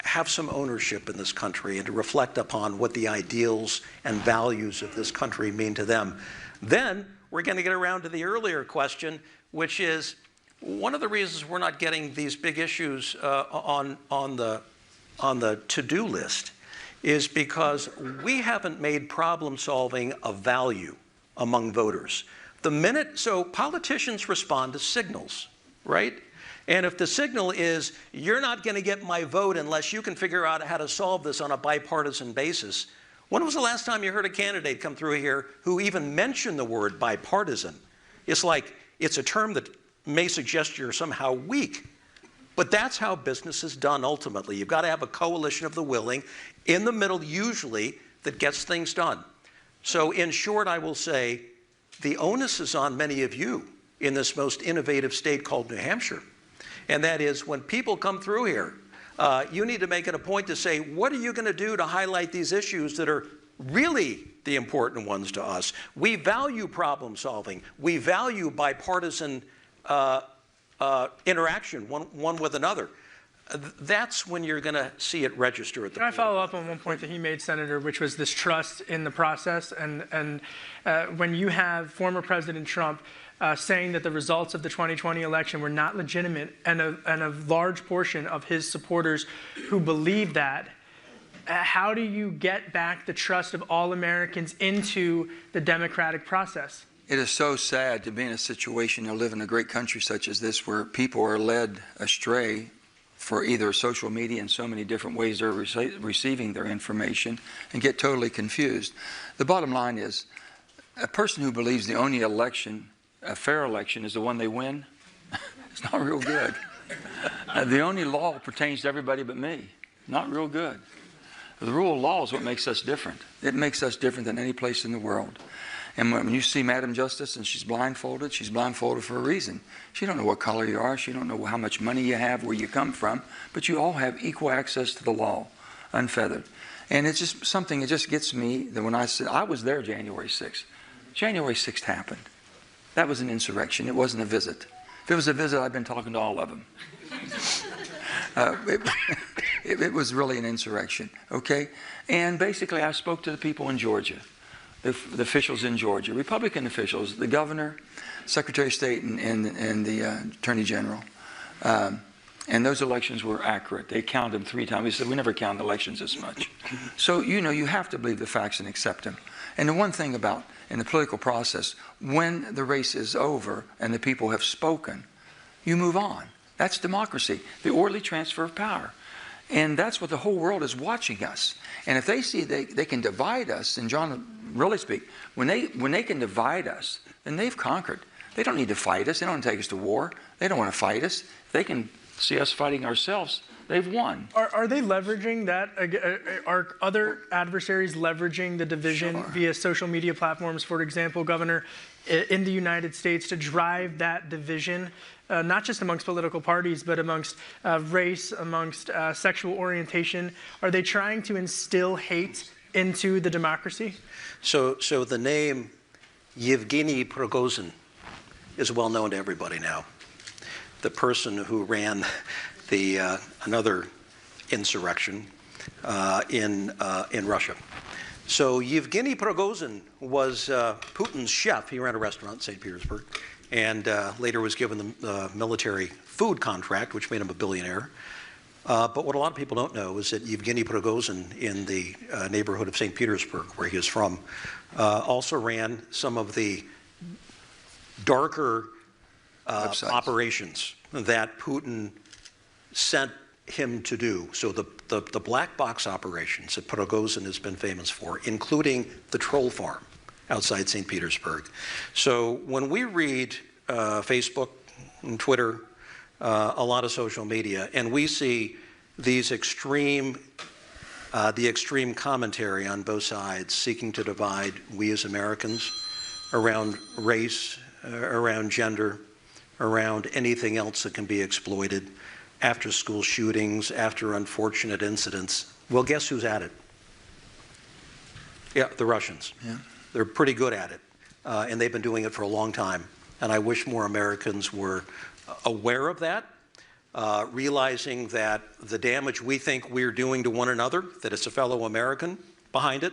have some ownership in this country and to reflect upon what the ideals and values of this country mean to them? Then we're going to get around to the earlier question, which is one of the reasons we're not getting these big issues on the to-do list is because we haven't made problem solving a value among voters. So politicians respond to signals, right? And if the signal is, you're not going to get my vote unless you can figure out how to solve this on a bipartisan basis. When was the last time you heard a candidate come through here who even mentioned the word bipartisan? It's like, it's a term that may suggest you're somehow weak. But that's how business is done ultimately. You've got to have a coalition of the willing in the middle, usually, that gets things done. So in short, I will say, the onus is on many of you in this most innovative state called New Hampshire. And that is, when people come through here, you need to make it a point to say, what are you going to do to highlight these issues that are really the important ones to us? We value problem solving. We value bipartisan interaction, one with another. That's when you're going to see it register at the. Can I follow up on one point that he made, Senator, which was this trust in the process? And when you have former President Trump saying that the results of the 2020 election were not legitimate, and a large portion of his supporters who believe that, how do you get back the trust of all Americans into the democratic process? It is so sad to be in a situation, to live in a great country such as this, where people are led astray for either social media and so many different ways they're receiving their information and get totally confused. The bottom line is, a person who believes the only election, a fair election, is the one they win, it's not real good. The only law pertains to everybody but me. Not real good. The rule of law is what makes us different. It makes us different than any place in the world. And when you see Madam Justice and she's blindfolded for a reason. She don't know what color you are. She don't know how much money you have, where you come from. But you all have equal access to the law, unfeathered. And it's just something that just gets me that when I said, I was there January 6th. January 6th happened. That was an insurrection. It wasn't a visit. If it was a visit, I'd been talking to all of them. It was really an insurrection, okay? And basically, I spoke to the people in Georgia, the officials in Georgia, Republican officials, the governor, Secretary of State, and the Attorney General. And those elections were accurate. They counted them 3 times. We said, we never count elections this much. So, you have to believe the facts and accept them. And the one thing about, in the political process, when the race is over and the people have spoken, you move on. That's democracy, the orderly transfer of power. And that's what the whole world is watching us. And if they see they can divide us, and John really speak, when they can divide us, then they've conquered. They don't need to fight us. They don't want to take us to war. They don't want to fight us. If they can see us fighting ourselves, they've won. Are they leveraging that? Are other adversaries leveraging the division via social media platforms, for example, Governor, in the United States to drive that division? Not just amongst political parties, but amongst race, amongst sexual orientation. Are they trying to instill hate into the democracy? So the name Yevgeny Prigozhin is well known to everybody now. The person who ran another insurrection in Russia. So Yevgeny Prigozhin was Putin's chef. He ran a restaurant in St. Petersburg, and later was given the military food contract, which made him a billionaire. But what a lot of people don't know is that Yevgeny Prigozhin, in the neighborhood of St. Petersburg, where he is from, also ran some of the darker operations that Putin sent him to do. So the black box operations that Prigozhin has been famous for, including the troll farm outside St. Petersburg. So when we read Facebook and Twitter, a lot of social media, and we see these the extreme commentary on both sides seeking to divide we as Americans around race, around gender, around anything else that can be exploited, after school shootings, after unfortunate incidents. Well, guess who's at it? Yeah, the Russians. Yeah. They're pretty good at it, and they've been doing it for a long time. And I wish more Americans were aware of that, realizing that the damage we think we're doing to one another, that it's a fellow American behind it.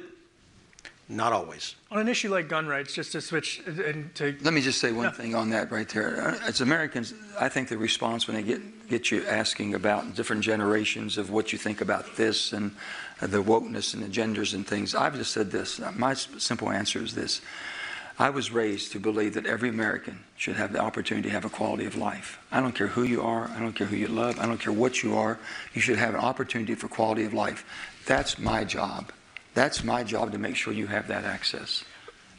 Not always. On an issue like gun rights, just to switch into... Let me just say one thing on that right there. As Americans, I think the response when they get you asking about different generations of what you think about this and the wokeness and the genders and things, I've just said this. My simple answer is this. I was raised to believe that every American should have the opportunity to have a quality of life. I don't care who you are. I don't care who you love. I don't care what you are. You should have an opportunity for quality of life. That's my job. That's my job, to make sure you have that access.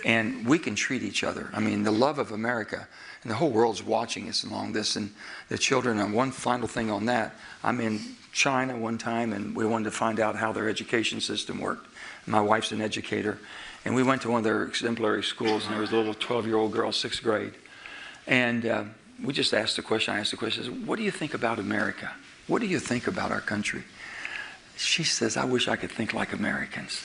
And we can treat each other. I mean, the love of America, and the whole world's watching us along this, and the children, and one final thing on that, I'm in China one time, and we wanted to find out how their education system worked. My wife's an educator, and we went to one of their exemplary schools, and there was a little 12-year-old girl, 6th grade. And we just asked the question, I said, what do you think about America? What do you think about our country? She says, I wish I could think like Americans.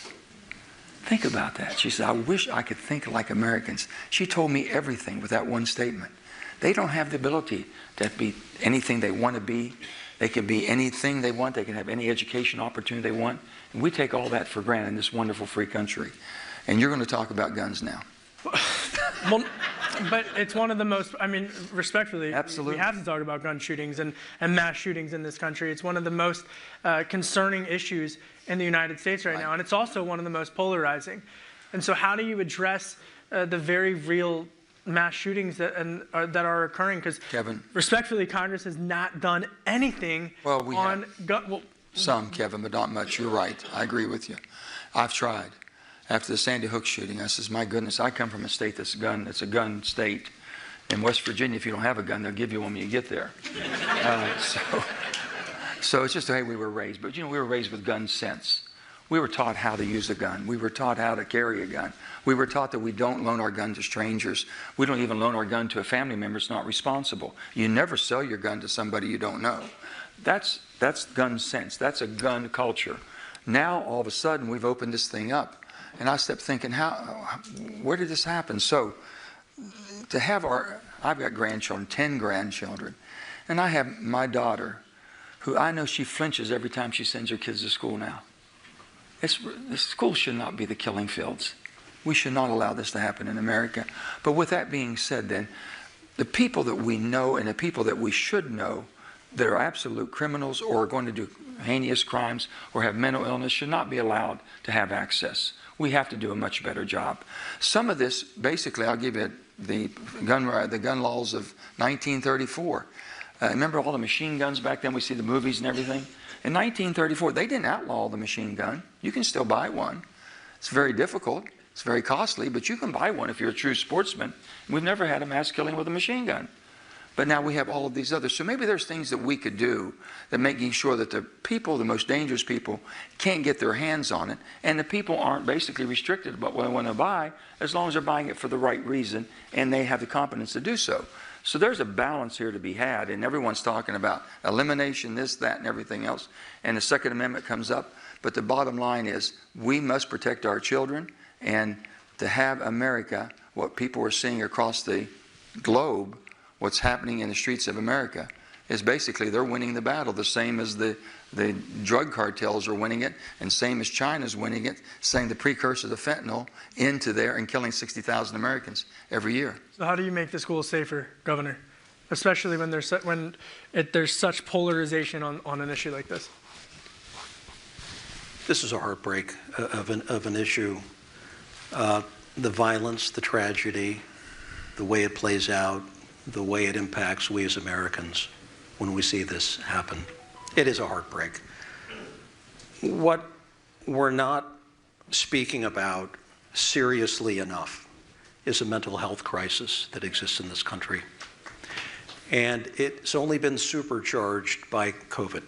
Think about that. She said, I wish I could think like Americans. She told me everything with that one statement. They don't have the ability to be anything they want to be. They can be anything they want. They can have any education opportunity they want. And we take all that for granted in this wonderful free country. And you're going to talk about guns now. Well, but it's one of the most, I mean, respectfully, absolutely, we have to talk about gun shootings and mass shootings in this country. It's one of the most concerning issues in the United States right now, and it's also one of the most polarizing. And so how do you address the very real mass shootings that are occurring? Because Kevin, respectfully, Congress has not done anything on gun. Well, some, Kevin, but not much. You're right. I agree with you. I've tried. After the Sandy Hook shooting, I says, my goodness, I come from a state that's a gun state. In West Virginia, if you don't have a gun, they'll give you one when you get there. So it's just the way we were raised. But, we were raised with gun sense. We were taught how to use a gun. We were taught how to carry a gun. We were taught that we don't loan our gun to strangers. We don't even loan our gun to a family member that's not responsible. You never sell your gun to somebody you don't know. That's gun sense. That's a gun culture. Now, all of a sudden, we've opened this thing up. And I kept thinking, where did this happen? So to have I've got grandchildren, 10 grandchildren, and I have my daughter, who I know she flinches every time she sends her kids to school now. School should not be the killing fields. We should not allow this to happen in America. But with that being said, then, the people that we know and the people that we should know that are absolute criminals or are going to do heinous crimes or have mental illness should not be allowed to have access. We have to do a much better job. Some of this, basically, I'll give you the gun laws of 1934. Remember all the machine guns back then? We see the movies and everything. In 1934, they didn't outlaw the machine gun. You can still buy one. It's very difficult. It's very costly, but you can buy one if you're a true sportsman. We've never had a mass killing with a machine gun. But now we have all of these others. So maybe there's things that we could do that making sure that the people, the most dangerous people, can't get their hands on it. And the people aren't basically restricted about what they want to buy as long as they're buying it for the right reason and they have the competence to do so. So there's a balance here to be had. And everyone's talking about elimination, this, that, and everything else. And the Second Amendment comes up. But the bottom line is we must protect our children. And to have America, what people are seeing across the globe, what's happening in the streets of America is basically they're winning the battle, the same as the drug cartels are winning it, and same as China's winning it, sending the precursor to fentanyl into there and killing 60,000 Americans every year. So how do you make the schools safer, Governor, especially when there's such polarization on an issue like this? This is a heartbreak of an issue. The violence, the tragedy, the way it plays out, the way it impacts we as Americans when we see this happen. It is a heartbreak. What we're not speaking about seriously enough is a mental health crisis that exists in this country. And it's only been supercharged by COVID.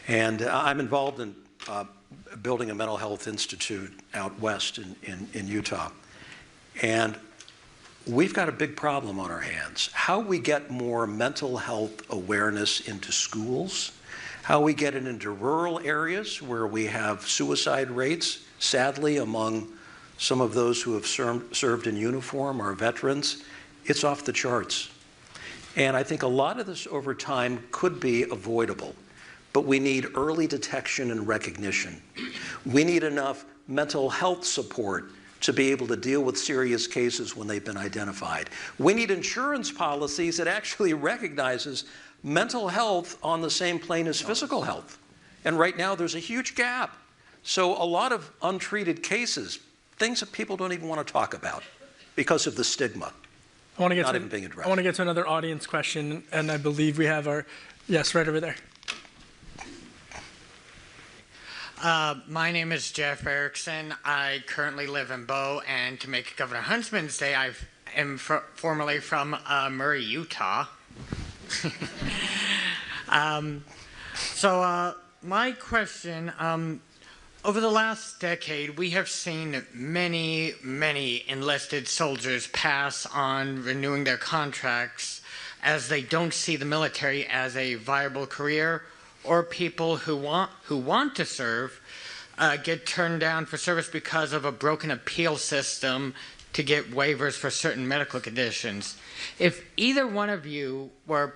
And I'm involved in building a mental health institute out west in Utah. And we've got a big problem on our hands. How we get more mental health awareness into schools, how we get it into rural areas where we have suicide rates, sadly, among some of those who have served in uniform, our veterans, it's off the charts. And I think a lot of this over time could be avoidable, but we need early detection and recognition. We need enough mental health support to be able to deal with serious cases when they've been identified. We need insurance policies that actually recognizes mental health on the same plane as physical health. And right now there's a huge gap. So a lot of untreated cases, things that people don't even want to talk about because of the stigma. I want to get not even being addressed. I want to get to another audience question, and I believe we have our, yes, right over there. My name is Jeff Erickson. I currently live in Bow, and to make Governor Huntsman's Day, I am formerly from Murray, Utah. My question, over the last decade, we have seen many enlisted soldiers pass on renewing their contracts as they don't see the military as a viable career, or people who want to serve get turned down for service because of a broken appeal system to get waivers for certain medical conditions. If either one of you were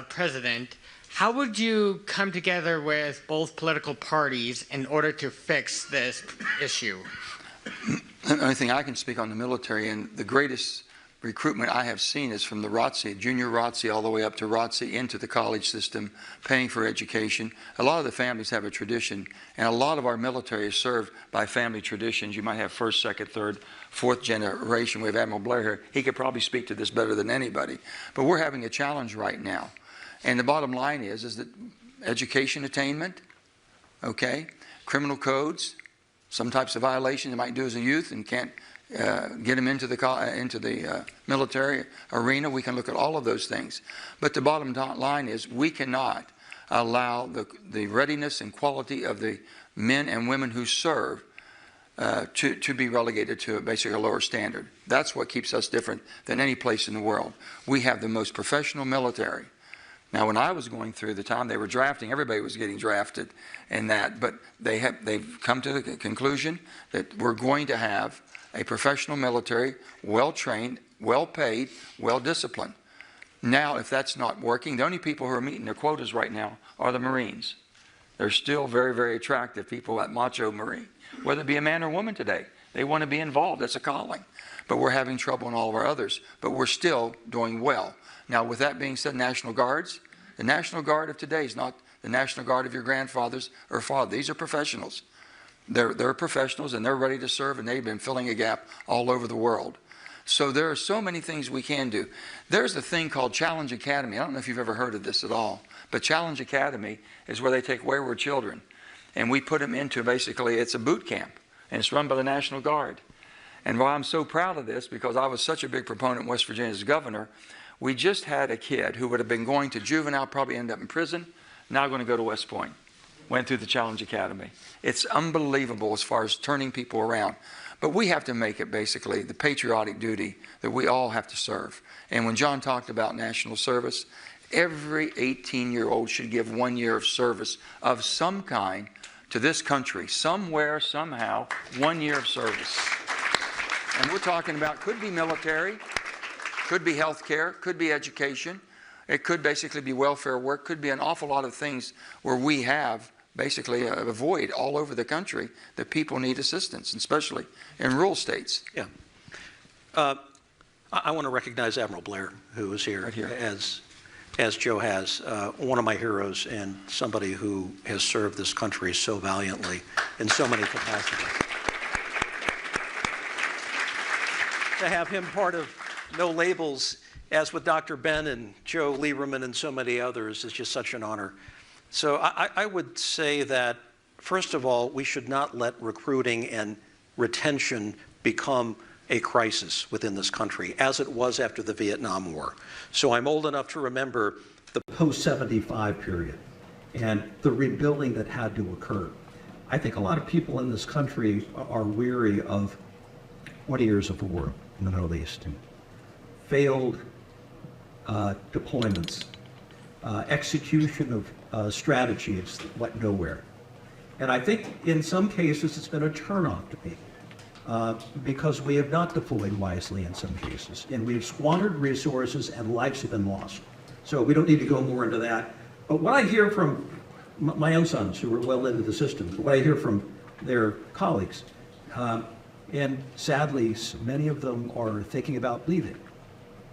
president, how would you come together with both political parties in order to fix this issue? The only thing I can speak on the military, and the greatest recruitment I have seen is from the ROTC, junior ROTC, all the way up to ROTC into the college system, paying for education. A lot of the families have a tradition, and a lot of our military is served by family traditions. You might have first, second, third, fourth generation. We have Admiral Blair here. He could probably speak to this better than anybody. But we're having a challenge right now. And the bottom line is that education attainment, okay, criminal codes, some types of violations you might do as a youth and can't get them into the military arena. We can look at all of those things. But the bottom line is we cannot allow the readiness and quality of the men and women who serve to be relegated to basically a lower standard. That's what keeps us different than any place in the world. We have the most professional military. Now, when I was going through the time they were drafting, everybody was getting drafted in that, but they've come to the conclusion that we're going to have a professional military, well-trained, well-paid, well-disciplined. Now, if that's not working, the only people who are meeting their quotas right now are the Marines. They're still very, very attractive people, that macho Marine. Whether it be a man or woman today, they want to be involved. That's a calling. But we're having trouble in all of our others. But we're still doing well. Now, with that being said, National Guards, the National Guard of today is not the National Guard of your grandfathers or father. These are professionals. They're professionals, and they're ready to serve, and they've been filling a gap all over the world. So there are so many things we can do. There's a thing called Challenge Academy. I don't know if you've ever heard of this at all, but Challenge Academy is where they take wayward children, and we put them into basically, it's a boot camp, and it's run by the National Guard. And while I'm so proud of this, because I was such a big proponent in West Virginia as governor, we just had a kid who would have been going to juvenile, probably end up in prison, now going to go to West Point. Went through the Challenge Academy. It's unbelievable as far as turning people around. But we have to make it basically the patriotic duty that we all have to serve. And when John talked about national service, every 18-year-old should give 1 year of service of some kind to this country. Somewhere, somehow, 1 year of service. And we're talking about, could be military, could be healthcare, could be education. It could basically be welfare work, could be an awful lot of things where we have basically a void all over the country that people need assistance, especially in rural states. Yeah. I want to recognize Admiral Blair, who is here, right here. As Joe has, one of my heroes and somebody who has served this country so valiantly in so many capacities. To have him part of No Labels, as with Dr. Ben and Joe Lieberman and so many others, is just such an honor. So I would say that, first of all, we should not let recruiting and retention become a crisis within this country, as it was after the Vietnam War. So I'm old enough to remember the post-75 period and the rebuilding that had to occur. I think a lot of people in this country are weary of 20 years of war in the Middle East, failed deployments, execution of strategies that went nowhere. And I think in some cases it's been a turnoff to me because we have not deployed wisely in some cases, and we've squandered resources and lives have been lost. So we don't need to go more into that. But what I hear from my own sons who are well into the system, what I hear from their colleagues, and sadly many of them are thinking about leaving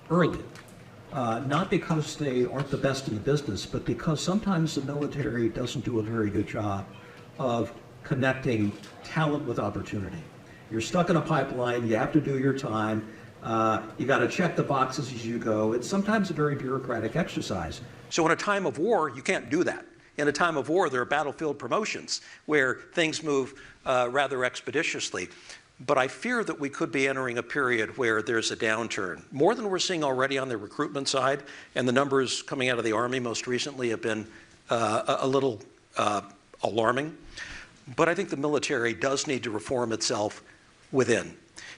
early. Not because they aren't the best in the business, but because sometimes the military doesn't do a very good job of connecting talent with opportunity. You're stuck in a pipeline, you have to do your time, you got to check the boxes as you go. It's sometimes a very bureaucratic exercise. So in a time of war, you can't do that. In a time of war, there are battlefield promotions where things move rather expeditiously. But I fear that we could be entering a period where there's a downturn, more than we're seeing already on the recruitment side, and the numbers coming out of the Army most recently have been a little alarming. But I think the military does need to reform itself within.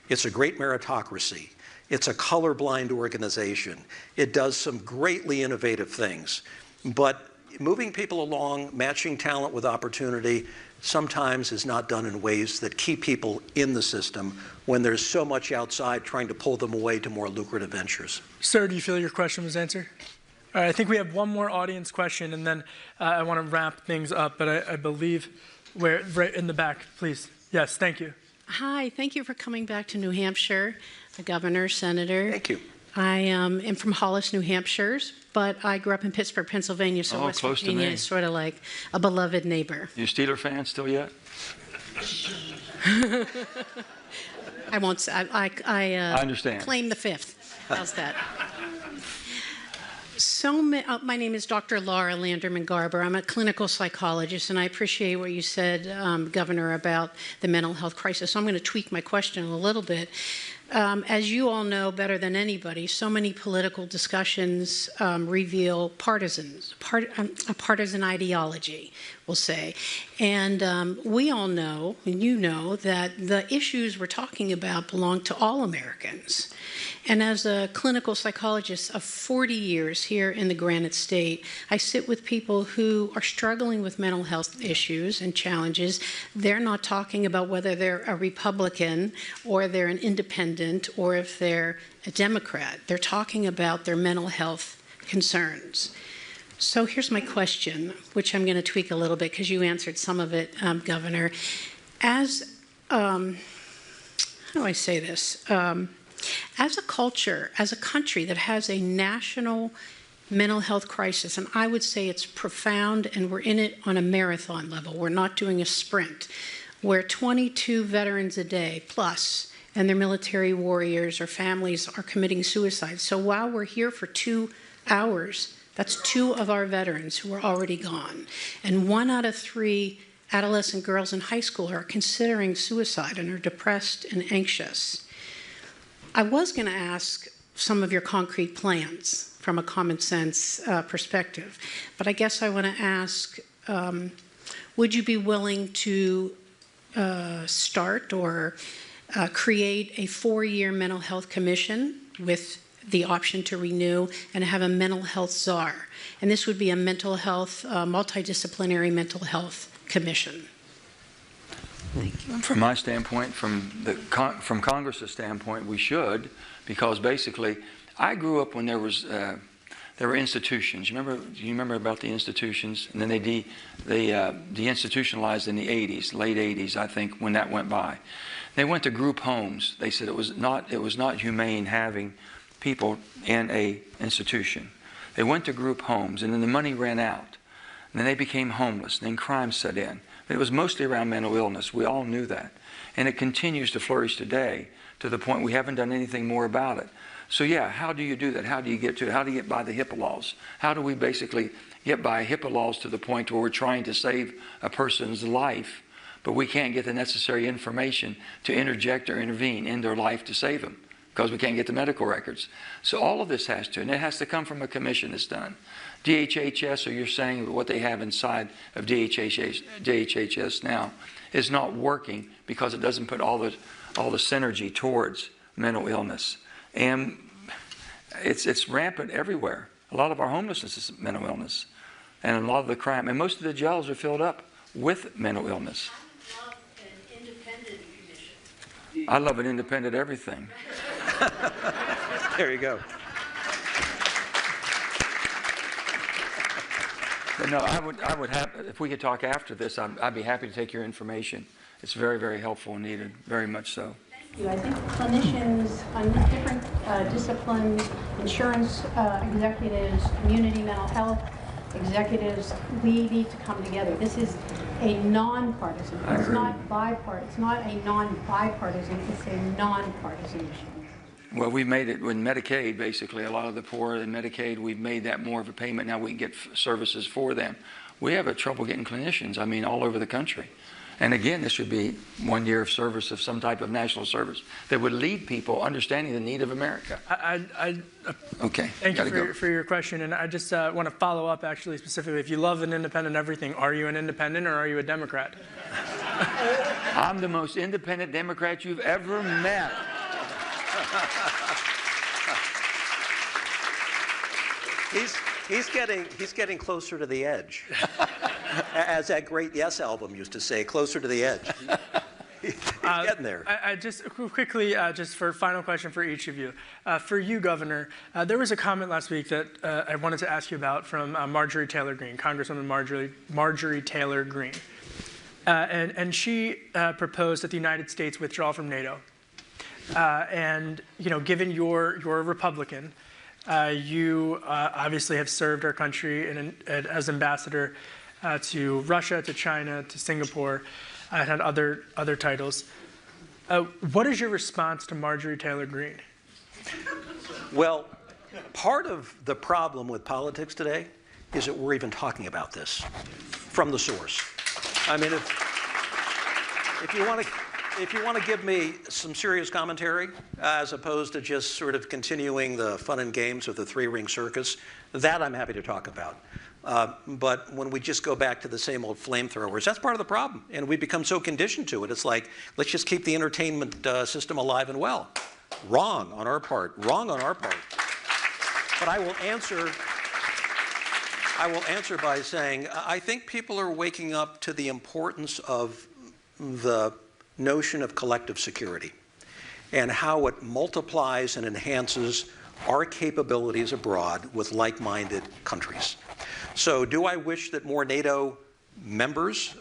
It's a great meritocracy. It's a colorblind organization. It does some greatly innovative things. But moving people along, matching talent with opportunity, sometimes is not done in ways that keep people in the system when there's so much outside trying to pull them away to more lucrative ventures. Sir, do you feel your question was answered? All right, I think we have one more audience question, and then I want to wrap things up, but I believe we're right in the back, please. Yes, thank you. Hi, thank you for coming back to New Hampshire, the governor, senator. Thank you. I am from Hollis, New Hampshire, but I grew up in Pittsburgh, Pennsylvania, so West Virginia is sort of like a beloved neighbor. You Steeler fan still yet? I won't say. I understand. Claim the fifth. How's that? My name is Dr. Laura Landerman-Garber. I'm a clinical psychologist, and I appreciate what you said, Governor, about the mental health crisis. So I'm going to tweak my question a little bit. As you all know better than anybody, so many political discussions reveal a partisan ideology, we'll say. And we all know, and you know, that the issues we're talking about belong to all Americans. And as a clinical psychologist of 40 years here in the Granite State, I sit with people who are struggling with mental health issues and challenges. They're not talking about whether they're a Republican or they're an independent or if they're a Democrat. They're talking about their mental health concerns. So here's my question, which I'm going to tweak a little bit because you answered some of it, Governor. As, how do I say this? As a culture, as a country that has a national mental health crisis, and I would say it's profound and we're in it on a marathon level. We're not doing a sprint. Where 22 veterans a day plus and their military warriors or families are committing suicide. So while we're here for 2 hours, that's 2 of our veterans who are already gone. And 1 out of 3 adolescent girls in high school are considering suicide and are depressed and anxious. I was going to ask some of your concrete plans from a common sense perspective, but I guess I want to ask, would you be willing to start or create a 4-year mental health commission with the option to renew and have a mental health czar? And this would be a mental health, multidisciplinary mental health commission. Thank you. From my standpoint, from Congress's standpoint, we should, because basically, I grew up when there were institutions. Do you remember about the institutions? And then they deinstitutionalized in the 80s, late 80s, I think, when that went by. They went to group homes. They said it was not humane having people in a institution. They went to group homes, and then the money ran out. And then they became homeless. And then crime set in. It was mostly around mental illness. We all knew that. And it continues to flourish today to the point we haven't done anything more about it. So yeah, how do you do that? How do you get to it? How do you get by the HIPAA laws? How do we basically get by HIPAA laws to the point where we're trying to save a person's life, but we can't get the necessary information to interject or intervene in their life to save them because we can't get the medical records? So all of this has to, and it has to come from a commission that's done. DHHS, or you're saying what they have inside of DHHS now, is not working because it doesn't put all the synergy towards mental illness. And it's rampant everywhere. A lot of our homelessness is mental illness. And a lot of the crime, and most of the jails are filled up with mental illness. I love an independent commission. I love an independent everything. There you go. But no, I would have, if we could talk after this, I'd be happy to take your information. It's very, very helpful and needed, very much so. Thank you. I think clinicians on different disciplines, insurance executives, community mental health executives, we need to come together. This is a non-partisan. It's not bipartisan. It's not a non-bipartisan. It's a non-partisan issue. Well, we've made it with Medicaid, basically. A lot of the poor in Medicaid, we've made that more of a payment. Now we can get services for them. We have trouble getting clinicians, all over the country. And again, this should be 1 year of service of some type of national service that would lead people understanding the need of America. Okay. Thank you for your question. And I just want to follow up, actually, specifically. If you love an independent everything, are you an independent or are you a Democrat? I'm the most independent Democrat you've ever met. He's getting closer to the edge. As that great Yes album used to say, closer to the edge. He's getting there. I just quickly, just for final question for each of you. For you, Governor, there was a comment last week that I wanted to ask you about from Marjorie Taylor Greene, Congresswoman Marjorie Taylor Greene. and she proposed that the United States withdraw from NATO. And given you're a Republican, you obviously have served our country as ambassador to Russia, to China, to Singapore, and had other titles. What is your response to Marjorie Taylor Greene? Well, part of the problem with politics today is that we're even talking about this from the source. I mean, if you want to give me some serious commentary, as opposed to just sort of continuing the fun and games of the three-ring circus, that I'm happy to talk about. But when we just go back to the same old flamethrowers, that's part of the problem. And we become so conditioned to it. It's like, let's just keep the entertainment system alive and well. Wrong on our part. Wrong on our part. But I will answer by saying, I think people are waking up to the importance of the notion of collective security and how it multiplies and enhances our capabilities abroad with like-minded countries. So do I wish that more NATO members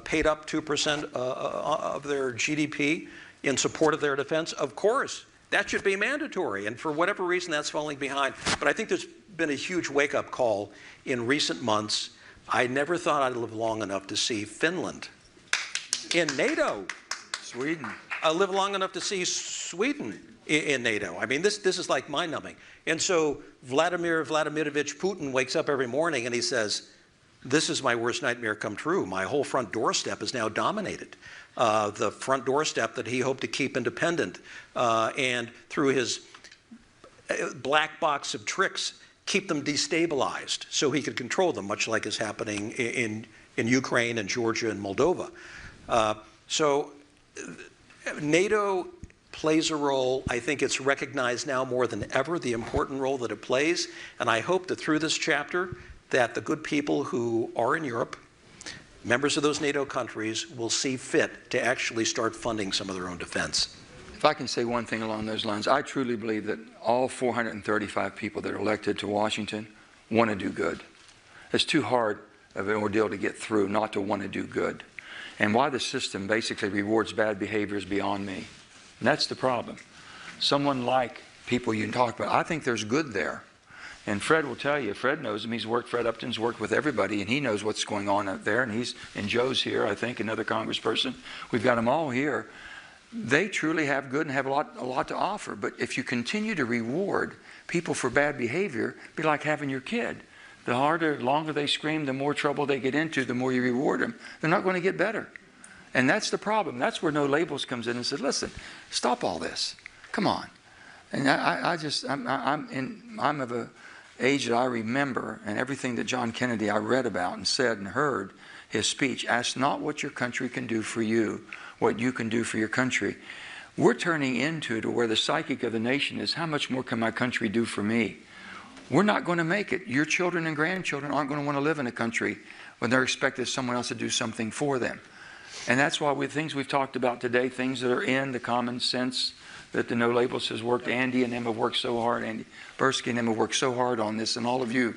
paid up 2% of their GDP in support of their defense? Of course. That should be mandatory, and for whatever reason that's falling behind. But I think there's been a huge wake-up call in recent months. I never thought I'd live long enough to see Finland in NATO. Sweden. I live long enough to see Sweden in NATO. I mean, this is like mind-numbing. And so Vladimir Vladimirovich Putin wakes up every morning and he says, this is my worst nightmare come true. My whole front doorstep is now dominated. The front doorstep that he hoped to keep independent, and through his black box of tricks, keep them destabilized so he could control them, much like is happening in Ukraine and Georgia and Moldova. So NATO plays a role. I think it's recognized now more than ever, the important role that it plays. And I hope that through this chapter that the good people who are in Europe, members of those NATO countries, will see fit to actually start funding some of their own defense. If I can say one thing along those lines, I truly believe that all 435 people that are elected to Washington want to do good. It's too hard of an ordeal to get through not to want to do good. And why the system basically rewards bad behavior is beyond me. And that's the problem. Someone like people you can talk about, I think there's good there. And Fred will tell you, Fred knows him. Fred Upton's worked with everybody, and he knows what's going on out there. And Joe's here, I think, another congressperson. We've got them all here. They truly have good and have a lot to offer. But if you continue to reward people for bad behavior, it'd be like having your kid. The longer they scream, the more trouble they get into, the more you reward them. They're not going to get better. And that's the problem. That's where No Labels comes in and says, listen, stop all this. Come on. And I'm of a age that I remember, and everything that John Kennedy I read about and said and heard, his speech, ask not what your country can do for you, what you can do for your country. We're turning into to where the psychic of the nation is, how much more can my country do for me? We're not going to make it. Your children and grandchildren aren't going to want to live in a country when they're expected someone else to do something for them. And that's why things we've talked about today, things that are in the common sense that the No Labels has worked. Andy and them have worked so hard. Andy Bursky and them have worked so hard on this, and all of you.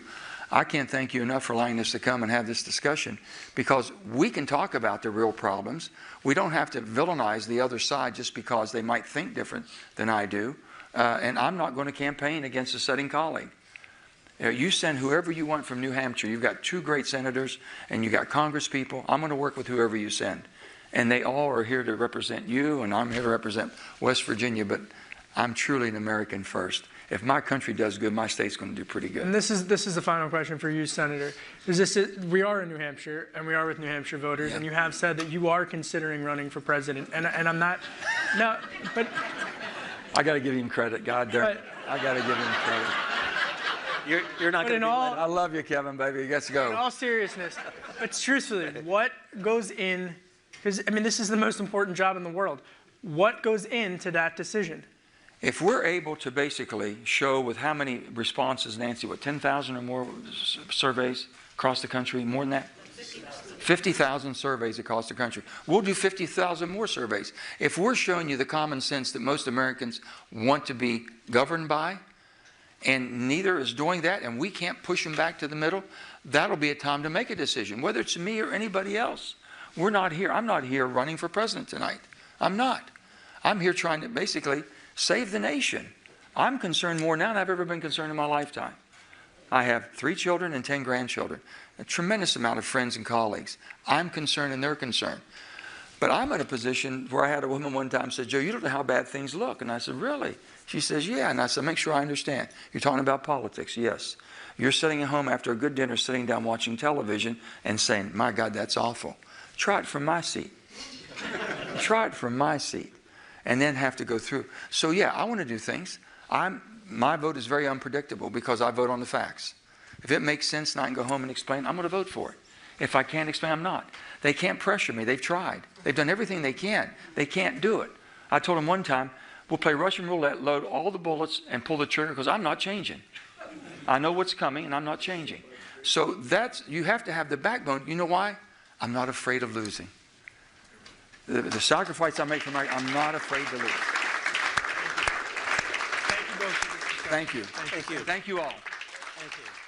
I can't thank you enough for allowing us to come and have this discussion, because we can talk about the real problems. We don't have to villainize the other side just because they might think different than I do. And I'm not going to campaign against a sitting colleague. You send whoever you want from New Hampshire. You've got 2 great senators and you've got Congress people. I'm going to work with whoever you send. And they all are here to represent you, and I'm here to represent West Virginia, but I'm truly an American first. If my country does good, my state's going to do pretty good. And this is the final question for you, Senator. We are in New Hampshire, and we are with New Hampshire voters, and you have said that you are considering running for president. And I'm not, no, but I got to give him credit, God damn. I got to give him credit. You're not going to be let. I love you, Kevin, baby. Let's go. In all seriousness, but truthfully, what goes in? Because I mean, this is the most important job in the world. What goes into that decision? If we're able to basically show with how many responses, Nancy, 10,000 or more surveys across the country, more than that? 50,000 surveys across the country. We'll do 50,000 more surveys. If we're showing you the common sense that most Americans want to be governed by, and neither is doing that, and we can't push them back to the middle, that'll be a time to make a decision, whether it's me or anybody else. We're not here. I'm not here running for president tonight. I'm not. I'm here trying to basically save the nation. I'm concerned more now than I've ever been concerned in my lifetime. I have 3 children and 10 grandchildren, a tremendous amount of friends and colleagues. I'm concerned and they're concerned. But I'm in a position where I had a woman one time say, Joe, you don't know how bad things look. And I said, really? She says, yeah. And I said, make sure I understand. You're talking about politics. Yes. You're sitting at home after a good dinner, sitting down watching television and saying, my God, that's awful. Try it from my seat. Try it from my seat. And then have to go through. So yeah, I want to do things. My vote is very unpredictable because I vote on the facts. If it makes sense and I can go home and explain, I'm going to vote for it. If I can't explain, I'm not. They can't pressure me. They've tried. They've done everything they can. They can't do it. I told them one time, we'll play Russian roulette, load all the bullets, and pull the trigger because I'm not changing. I know what's coming, and I'm not changing. So you have to have the backbone. You know why? I'm not afraid of losing. The sacrifice I make for America, I'm not afraid to lose. Thank you both. Thank you. Thank you. Thank you all. Thank you.